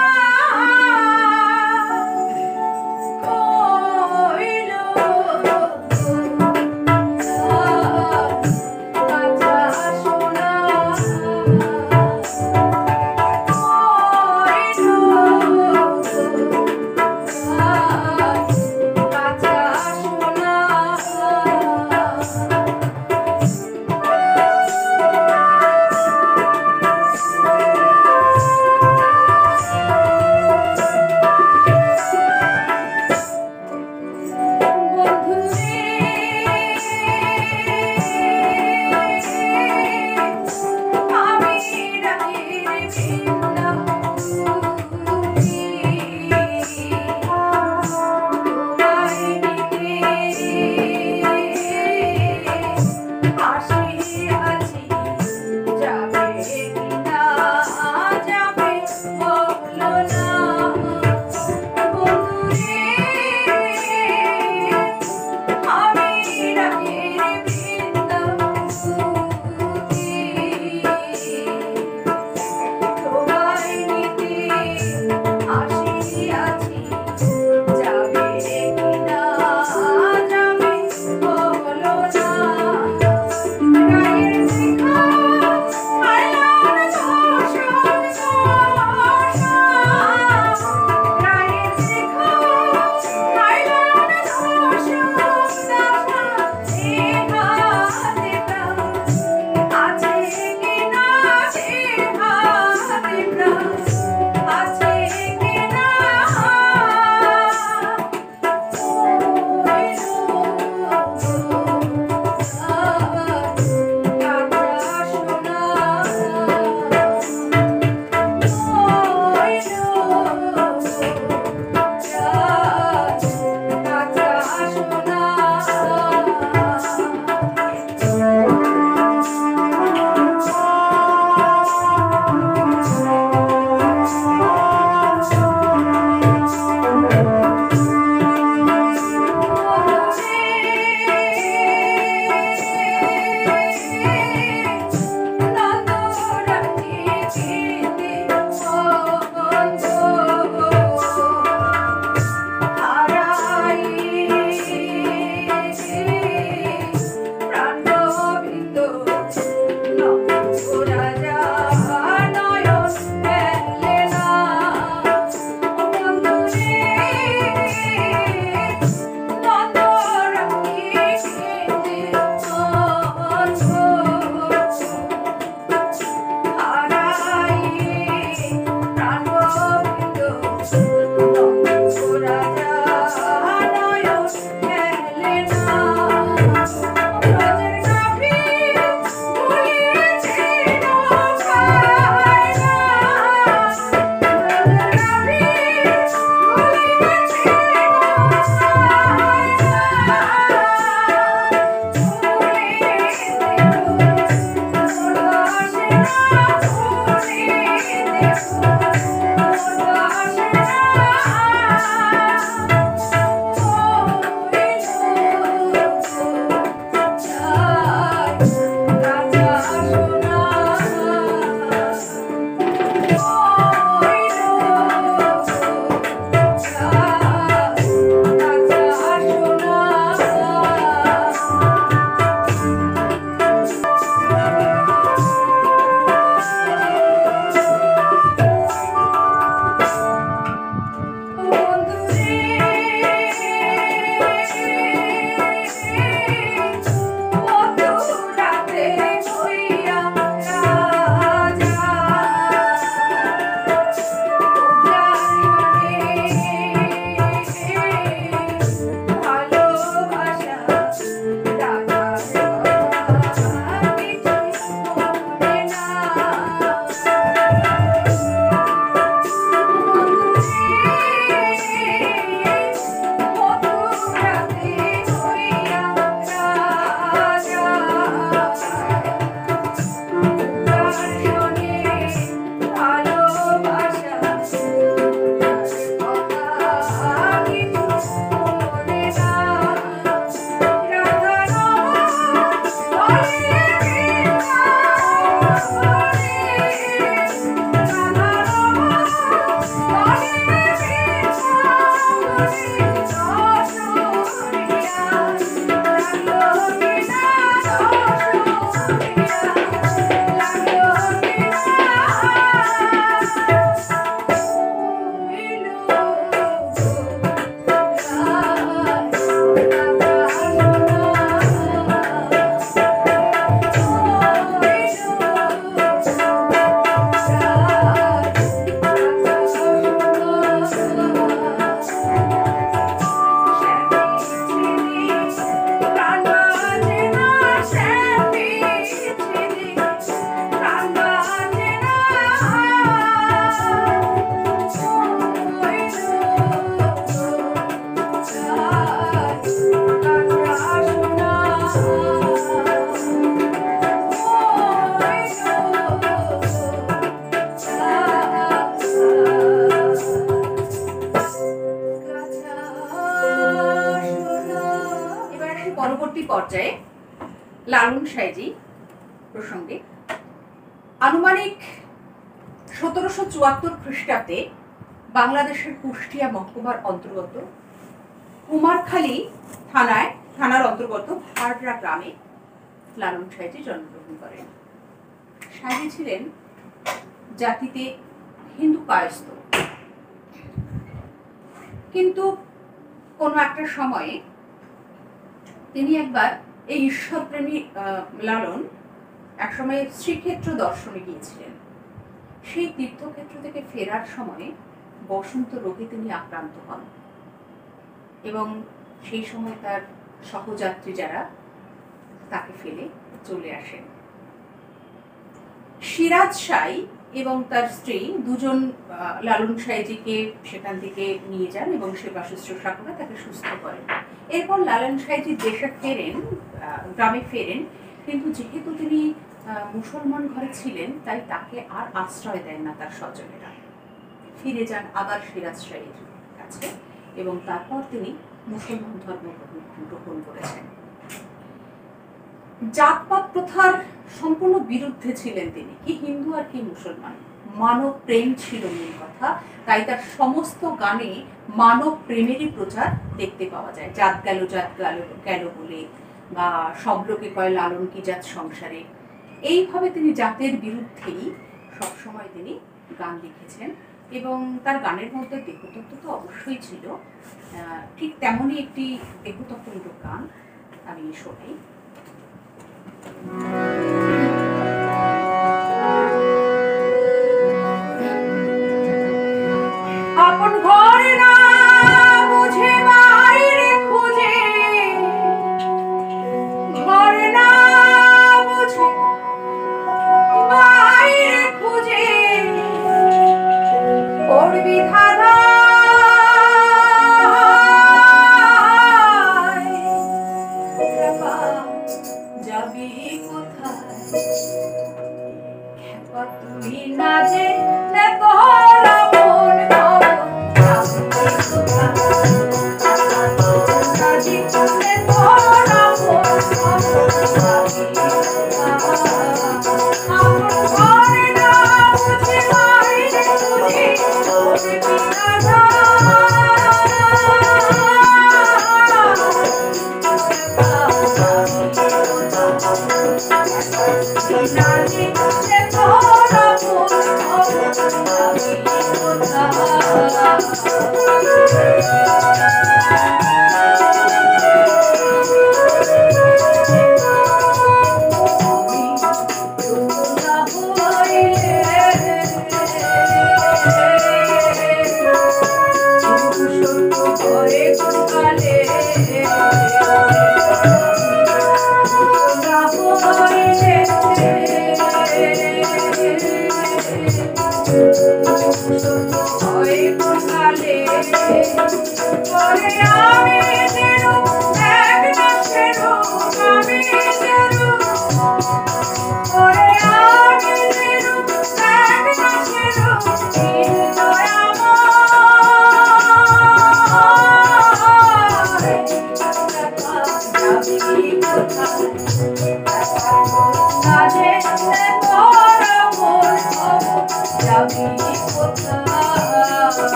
পরবর্তী পর্যায়ে লালন সাঁইজি প্রসঙ্গে আনুমানিক 1774 খ্রিস্টাব্দে বাংলাদেশের কুষ্টিয়া মহকুমার অন্তর্গত কুমারখালী থানার অন্তর্গত ভাড়রা গ্রামে লালন সাঁইজি জন্মগ্রহণ করেন। সাঁইজি ছিলেন জাতিতে হিন্দু কায়স্থ, কিন্তু কোনো একটা সময়ে তিনি একবার এই ঈশ্বরপ্রেমী লালন একসময় শ্রীক্ষেত্র দর্শনে গিয়েছিলেন। সেই তীর্থক্ষেত্র থেকে ফেরার সময়ে বসন্ত রোগে তিনি আক্রান্ত হন এবং সেই সময় তার সহযাত্রী যারা তাকে ফেলে চলে আসেন। সিরাজ সাঁই এবং তার স্ত্রী দুজন লালন সাঁইজিকে সেখান থেকে নিয়ে যান এবং সেবা শুশ্রূষা করে তাকে সুস্থ করেন। এরপর লালন সাঁইজি দেশে ফেরেন, গ্রামে ফেরেন, কিন্তু যেহেতু তিনি মুসলমান ঘরে ছিলেন তাই তাকে আর আশ্রয় দেন না তার স্বজনেরা। ফিরে যান আবার সিরাজ সাঁইয়ের কাছে এবং তারপর তিনি মুসলমান ধর্ম গ্রহণ করেছেন। জাতপাত প্রথার সম্পূর্ণ বিরুদ্ধে ছিলেন তিনি, কি হিন্দু আর কি মুসলমান, মানব প্রেম ছিল মূল কথা। তাই তার সমস্ত গানে মানব প্রেমেরই প্রচার দেখতে পাওয়া যায়। জাত গেল গেল বলে, বা সব লোকে কয় লালন কি জাত সংসারে, এইভাবে তিনি জাতের বিরুদ্ধেই সবসময় তিনি গান লিখেছেন এবং তার গানের মধ্যে দেহতত্ত্ব তো অবশ্যই ছিল। ঠিক তেমনই একটি দেহতত্ত্বমূলক গান আমি শোনাই। আপন ঘরে না বুঝে বাইরে খুঁজে, ঘরে না বুঝে বাইরে খুঁজে, পড়বি ধারা যাবি কোথায়, খেপা তুই না যে তোরা মন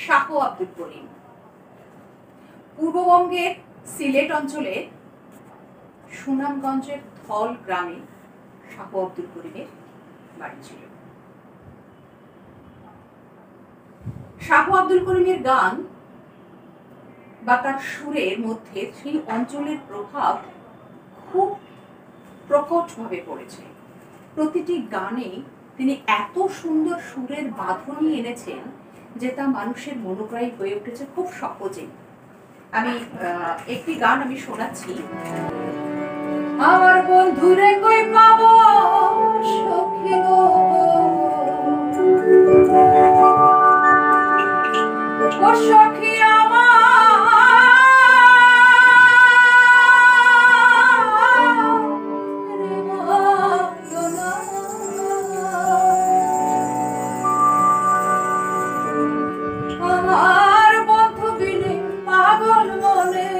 শাহ আব্দুল করিম পূর্ববঙ্গের সিলেট অঞ্চলে সুনামগঞ্জের ধল গ্রামে শাহ আব্দুল করিমের বাড়ি ছিল। শাহ আব্দুল করিমের গান বা তার সুরের মধ্যে সেই অঞ্চলের প্রভাব খুব প্রকটভাবে পড়েছে। প্রতিটি গানে তিনি এত সুন্দর সুরের বাঁধনি এনেছেন যে তা মানুষের মনোগ্রাহী হয়ে উঠেছে খুব সহজে। আমি একটি গান আমি শোনাচ্ছি। আমার বন্ধুরে কই পাবো সখী গো, ও সখী আমার বন্ধু বিনে পাগল মনে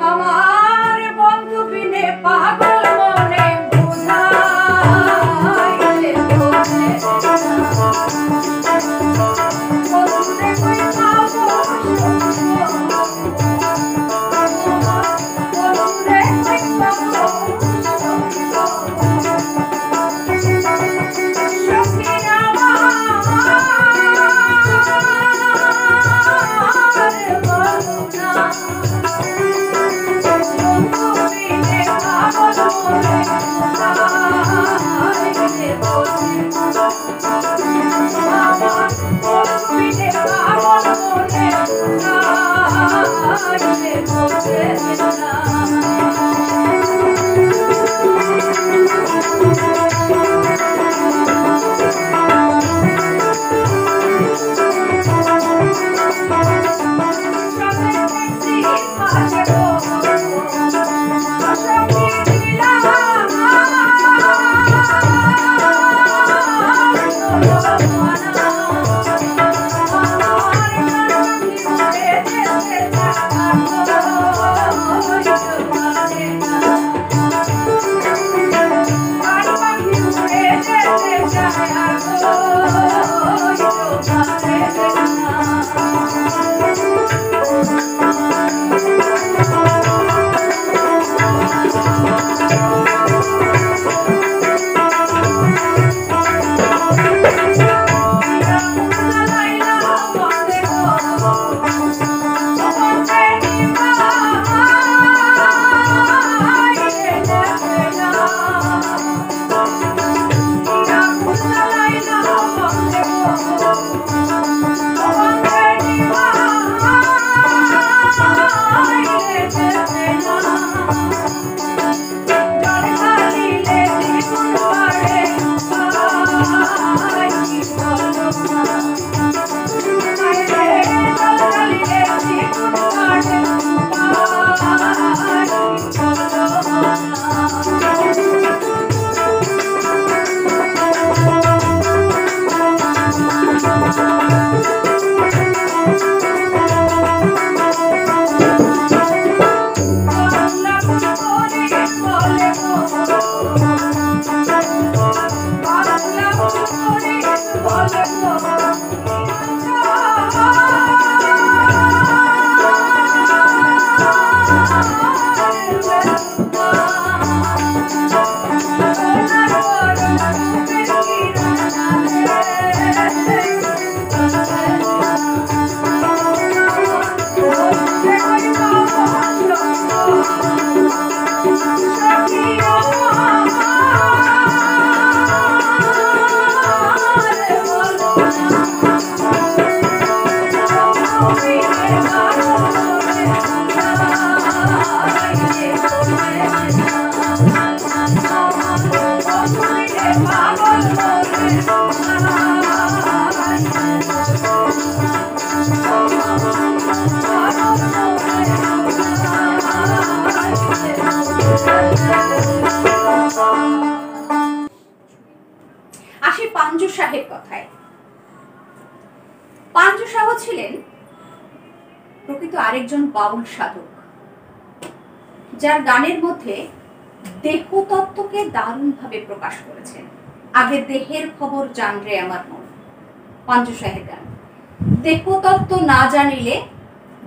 আমার বন্ধু বিনে পাগল মনে বুঝাইলে বোঝে বন্ধুরে কই পাবো বন্ধুরে কই পাবো সখী আমার বলুনা আসি পাঞ্জু শাহের কথায়। পাঞ্জু শাহ ছিলেন প্রকৃত আরেকজন বাউল সাধক, যার গানের মধ্যে দেহতত্ত্বকে দারুণভাবে প্রকাশ করেছেন। আগে দেহের খবর জান রে আমার মন, পাঞ্জু শাহের গান। দেহতত্ত্ব না জানিলে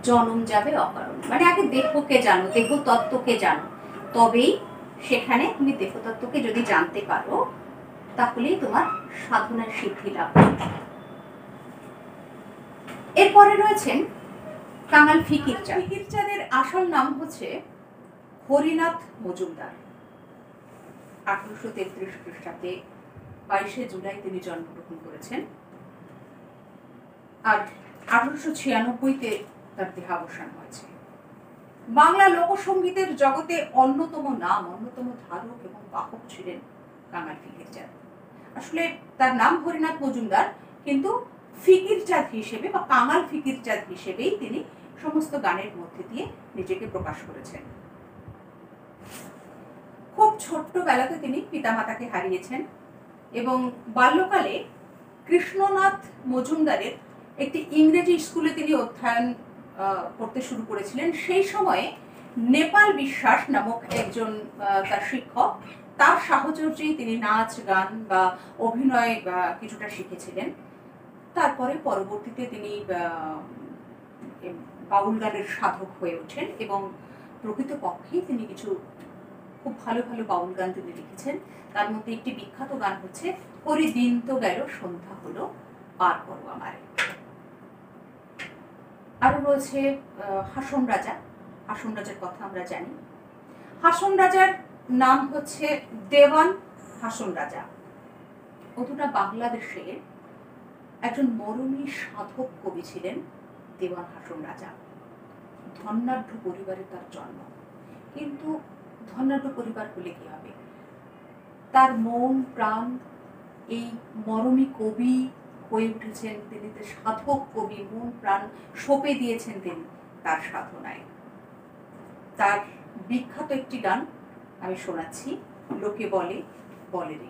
জনম যাবে অকারণ, মানে আগে দেহকে জানো, দেহতত্ত্বকে জানো, তবেই সেখানে তুমি দেহতত্ত্বকে যদি জানতে পারো তাহলেই তোমার সাধনার সিদ্ধি লাভ হবে। এরপরে রয়েছেন কাঙাল ফিকির চাঁদ। ফিকির চাঁদের আসল নাম হচ্ছে হরিনাথ মজুমদার। 1833 খ্রিস্টাব্দে 22শে জুলাই তিনি জন্মগ্রহণ করেছেন, আর 1896-তে তার দেহাবসান হয়েছে। বাংলা লোকসঙ্গীতের জগতে অন্যতম নাম, অন্যতম ধারক এবং বাহক ছিলেন কাঙাল ফিকির চাঁদ। আসলে তার নাম হরিনাথ মজুমদার, কিন্তু ফিকির চাঁদ হিসেবে বা কাঙাল ফিকির চাঁদ হিসেবেই তিনি সমস্ত গানের মধ্যে দিয়ে নিজেকে প্রকাশ করেছেন। খুব ছোট্ট বেলাতে তিনি পিতামাতাকে হারিয়েছেন এবং বাল্যকালে কৃষ্ণনাথ মজুমদারের একটি ইংরেজি স্কুলে তিনি অধ্যয়ন করতে শুরু করেছিলেন। সেই সময়ে নেপাল বিশ্বাস নামক একজন তার শিক্ষক, তার সাহচর্যেই তিনি নাচ গান বা অভিনয় কিছুটা শিখেছিলেন। তারপরে পরবর্তীতে তিনি বাউল গানের সাধক হয়ে ওঠেন এবং প্রকৃতপক্ষেই তিনি কিছু খুব ভালো ভালো বাউল গান তিনি লিখেছেন। তার মধ্যে একটি বিখ্যাত গান হচ্ছে ওরে দিন তো গেল সন্ধ্যা হলো পার করো আমারে। আরো রয়েছে হাসন রাজা। হাসন রাজার কথা আমরা জানি। হাসন রাজার নাম হচ্ছে দেওয়ান হাসন রাজা। অধুনা বাংলাদেশে একজন মরমী সাধক কবি ছিলেন দেওয়ান হাসন রাজা। ধনাঢ্য পরিবারে তার জন্ম, কিন্তু ধনাঢ্য পরিবার হলে কি হবে, তার মন প্রাণ এই মরমী কবি হয়ে উঠেছেন। তিনি সাধক কবি, মন প্রাণ সঁপে দিয়েছেন তিনি তার সাধনায়। তার বিখ্যাত একটি গান আমি শোনাচ্ছি, লোকে বলে বলে রে।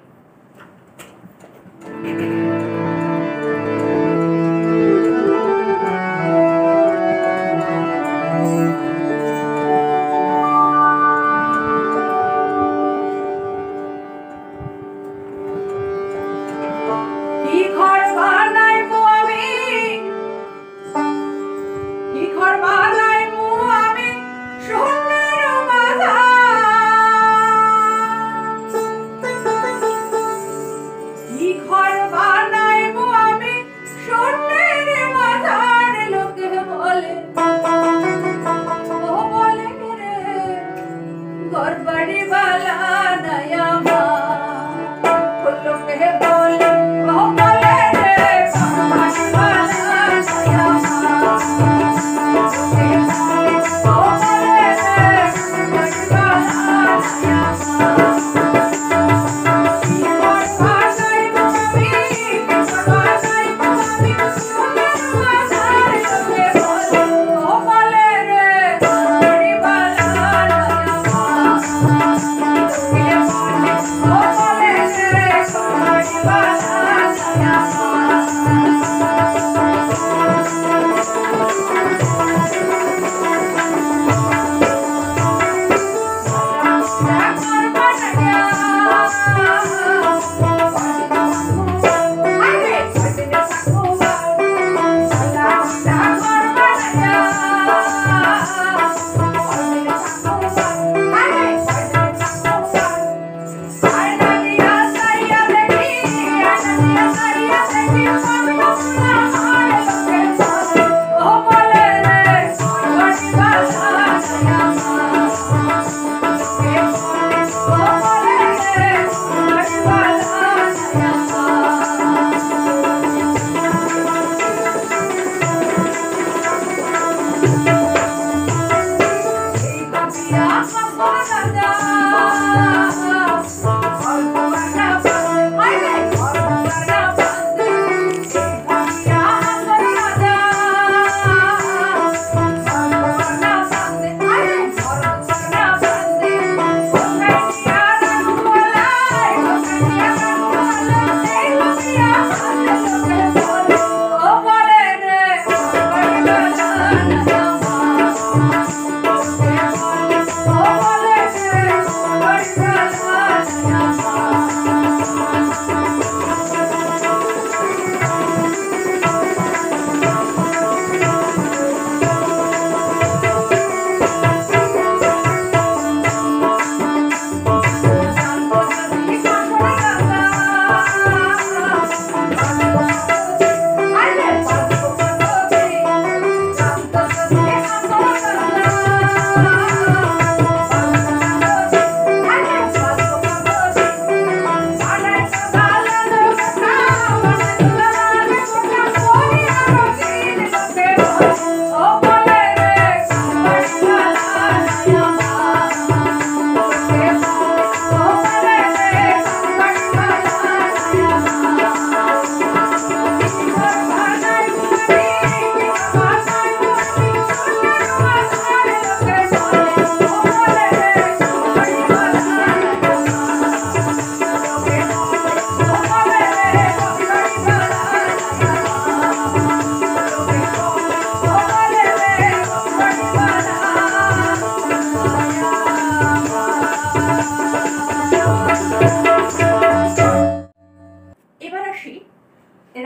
ঘর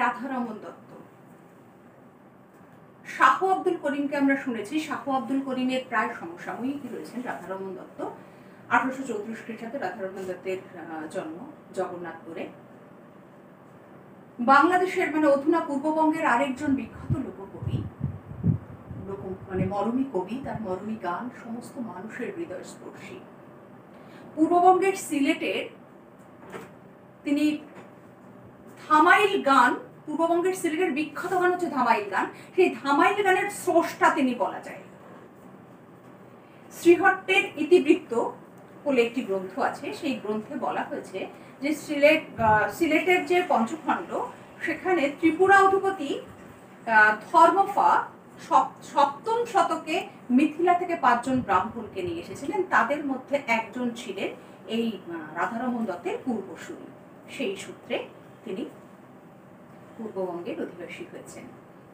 রাধারমন দত্ত। শাহ আব্দুল করিমকে আমরা শুনেছি, শাহ আব্দুল করিমের প্রায় সমসাময়িকই রয়েছেন রাধারমন দত্ত। 1834 খ্রিস্টাব্দে রাধারমন দত্তের জন্ম জগন্নাথপুরে। বাংলাদেশের মানে অধুনা পূর্ববঙ্গের আরেকজন বিখ্যাত লোককবি, মানে মরমী কবি, তার মরমী গান সমস্ত মানুষের হৃদয়স্পর্শী। পূর্ববঙ্গের সিলেটের তিনি ধামাইল গান, পূর্ববঙ্গের সিলেটের বিখ্যাত গান হচ্ছে ধামাইল গান, সেই ধামাইল গানের স্রষ্টা তিনি বলা যায়। শ্রীহট্টের ইতিবৃত্ত বলে একটি গ্রন্থ আছে, সেই গ্রন্থে বলা হয়েছে যে সিলেটের যে পঞ্চখণ্ড সেখানে ত্রিপুরা অধিপতি ধর্মফা সপ্তম শতকে মিথিলা থেকে 5 জন ব্রাহ্মণকে নিয়ে এসেছিলেন, তাদের মধ্যে একজন ছিলেন এই রাধারমন দত্তের পূর্বসূরি। সেই সূত্রে তিনি পূর্ববঙ্গের অধিবাসী হয়েছেন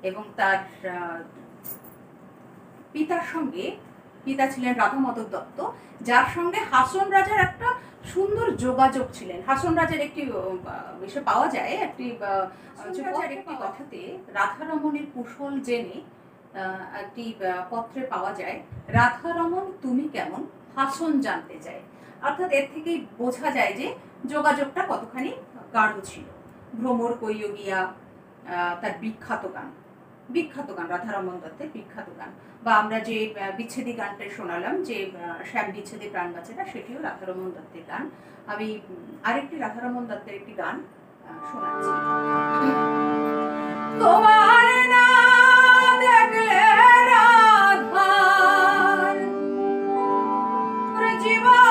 এবং তার পিতার সঙ্গে, পিতা ছিলেন রাধামাধব দত্ত, যার সঙ্গে হাসন রাজার একটা সুন্দর যোগাযোগ ছিলেন। হাসন রাজার একটি বিষয় পাওয়া যায়, একটি কথাতে রাধারমণের কুশল জেনে একটি পত্রে পাওয়া যায়, রাধারমন তুমি কেমন, হাসন জানতে চায়। অর্থাৎ এর থেকেই বোঝা যায় যে যোগাযোগটা কতখানি গাঢ় ছিল। ভ্রমর কইও গিয়া তার বিখ্যাত গান রাধারমন দত্তের বিখ্যাত গান, বা আমরা যে বিচ্ছেদী গানটা শোনালাম যে শ্যাম বিচ্ছেদী প্রাণ বাঁচেনা, সেটিও রাধারমন দত্তের গান। আমি আরেকটি রাধারমন দত্তের একটি গান শোনাচ্ছি। তোমার না দেখলে রাধার জীবন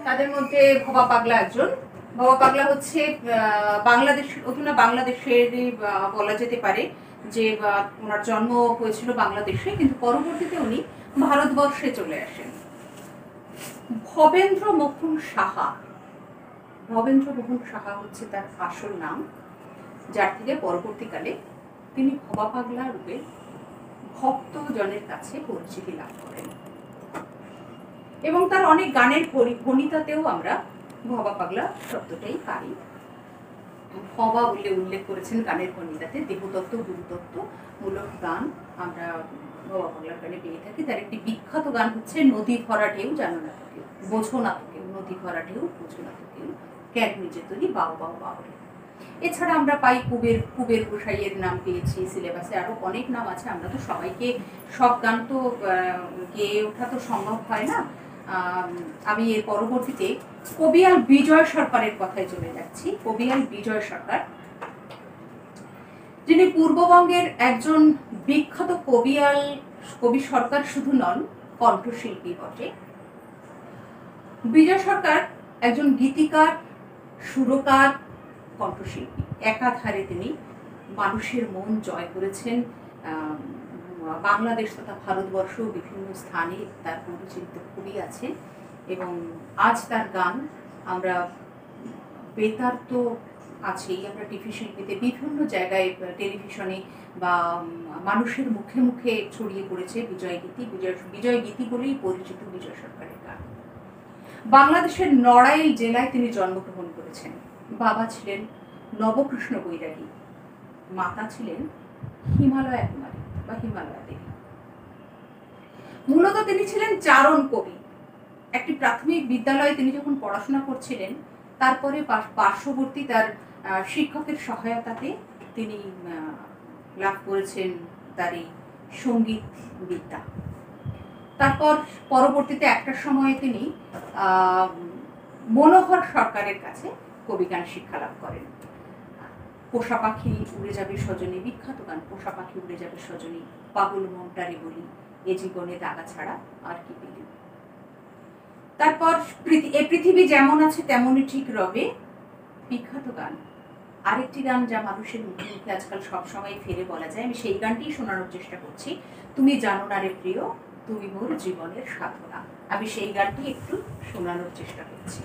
তাদের মধ্যে ভবা পাগলা একজন। ভবা পাগলা হচ্ছে বাংলাদেশ, অধুনা বাংলাদেশেরই বলা যেতে পারে যে ওনার জন্ম হয়েছিল বাংলাদেশে, কিন্তু পরবর্তীতে উনি ভারতবর্ষে চলে আসেন। ভবেন্দ্র মোহন সাহা, ভবেন্দ্র মোহন সাহা হচ্ছে তার আসল নাম, যার থেকে পরবর্তীকালে তিনি ভবা পাগলা রূপে ভক্তজনের কাছে পরিচিতি লাভ করেন এবং তার অনেক গানের ভণিতাতেও আমরা ভবা পাগলা শব্দটাই পাই। ভবা বলে উল্লেখ করেছেন গানের ভণিতাতে, দেবতত্ত্ব গুরুতত্ত্ব মূলক গান আমরা ভবা পাগলার গানে পেয়ে থাকি। তার একটি বিখ্যাত গান হচ্ছে নদী ভরা ঢেউ জানো না তো কেউ, বোঝো না তো কেউ, নদী ভরা ঢেউ বোঝো না তো কেউ, ক্যাট নিজে তৈরি বাউ বাউ বাউরে। এছাড়া আমরা পাই কুবের গোসাইয়ের নাম পেয়েছি সিলেবাসে, আরো অনেক নাম আছে। আমরা তো সবাইকে সব গান তো গেয়ে ওঠা তো সম্ভব হয় না। আমি এর পরবর্তীতে কবিয়াল বিজয় সরকারের কথায় চলে যাচ্ছি। কবিয়াল বিজয় সরকার, যিনি পূর্ববঙ্গের একজন বিখ্যাত কবি সরকার শুধু নন, কণ্ঠশিল্পী বটে। বিজয় সরকার একজন গীতিকার, সুরকার, কণ্ঠশিল্পী। একাধারে তিনি মানুষের মন জয় করেছেন। বাংলাদেশ তথা ভারতবর্ষ বিভিন্ন স্থানে তার পরিচিত কবি আছে এবং আজ তার গান আমরা বেতার তো আছেই, আমরা টিভি শিল্পীতে বিভিন্ন জায়গায় টেলিভিশনে বা মানুষের মুখে মুখে ছড়িয়ে পড়েছে বিজয় গীতি বলেই পরিচিত বিজয় সরকারের গান। বাংলাদেশের নড়াইল জেলায় তিনি জন্মগ্রহণ করেছেন। বাবা ছিলেন নবকৃষ্ণ বৈরাগী, মাতা ছিলেন হিমালয়া কুমারী বা হিমালয়া দেবী। মূলত তিনি ছিলেন চারণ কবি। একটি প্রাথমিক বিদ্যালয়ে তিনি যখন পড়াশোনা করছিলেন, তারপরে পার্শ্ববর্তী তার শিক্ষকের সহায়তাতে তিনি লাভ করেছেন তার এই সঙ্গীত বিদ্যা। তারপর পরবর্তীতে একটা সময়ে তিনি মনোহর সরকারের কাছে কবিগান শিক্ষা লাভ করেন। পোষা পাখি উড়ে যাবে সজনী, বিখ্যাত গান পোষা পাখি উড়ে যাবে সজনী, পাগল মনটারে বলি, এ জীবনে দাগা ছাড়া আর কি পেলি। তারপর এ পৃথিবী যেমন আছে তেমনই ঠিক রবে, বিখ্যাত গান। আরেকটি গান যা মানুষের মুখে মুখে আজকাল সবসময় ফেরে বলা যায়, আমি সেই গানটি শোনানোর চেষ্টা করছি। তুমি জানো না রে প্রিয়, তুমি মোর জীবনের সাধনা। আমি সেই গানটি একটু শোনানোর চেষ্টা করছি।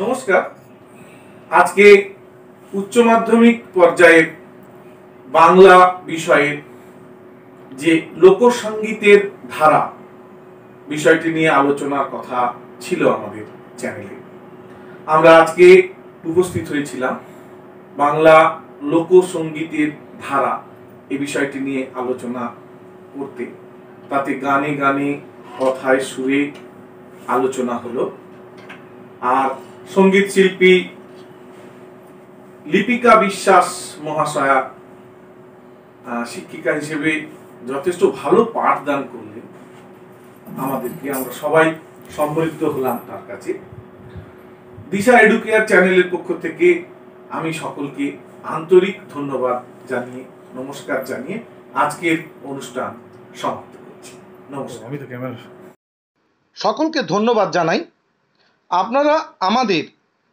নমস্কার। আজকে উচ্চ মাধ্যমিক পর্যায়ে বাংলা বিষয়ের যে লোকসঙ্গীতের ধারা বিষয়টি নিয়ে আলোচনার কথা ছিল আমাদের চ্যানেলে। আমরা আজকে উপস্থিত হয়েছিলাম বাংলা লোকসঙ্গীতের ধারা এই বিষয়টি নিয়ে আলোচনা করতে। তাতে গানে গানে কথায় সুরে আলোচনা হলো। আর সঙ্গীত শিল্পী লিপিকা বিশ্বাস মহাশয়া শিক্ষিকা হিসেবে যথেষ্ট ভালো পাঠদান করলেন আমাদেরকে। আমরা সবাই সম্মানিত হলাম তার কাছে। দিশা এডুকেয়ার চ্যানেলের পক্ষ থেকে আমি সকলকে আন্তরিক ধন্যবাদ জানিয়ে নমস্কার জানিয়ে আজকের অনুষ্ঠান সমাপ্ত করছি। নমস্কার। আমি তো ক্যামেরা সকলকে ধন্যবাদ জানাই। আপনারা আমাদের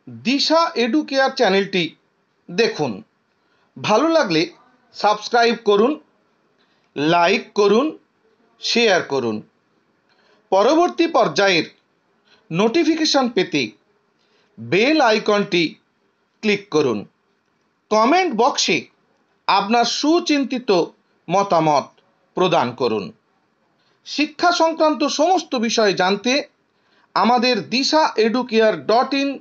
দিশা এডুকেয়ার চ্যানেলটি দেখুন। ভালো লাগলে সাবস্ক্রাইব করুন, লাইক করুন, শেয়ার করুন। পরবর্তী পর্যায়ের নোটিফিকেশন পেতে বেল আইকনটি ক্লিক করুন। কমেন্ট বক্সে আপনার সুচিন্তিত মতামত প্রদান করুন। শিক্ষা সংক্রান্ত সমস্ত বিষয় জানতে আমাদের disaeducare.in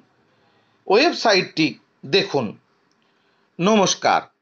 ওয়েবসাইটটি দেখুন। নমস্কার।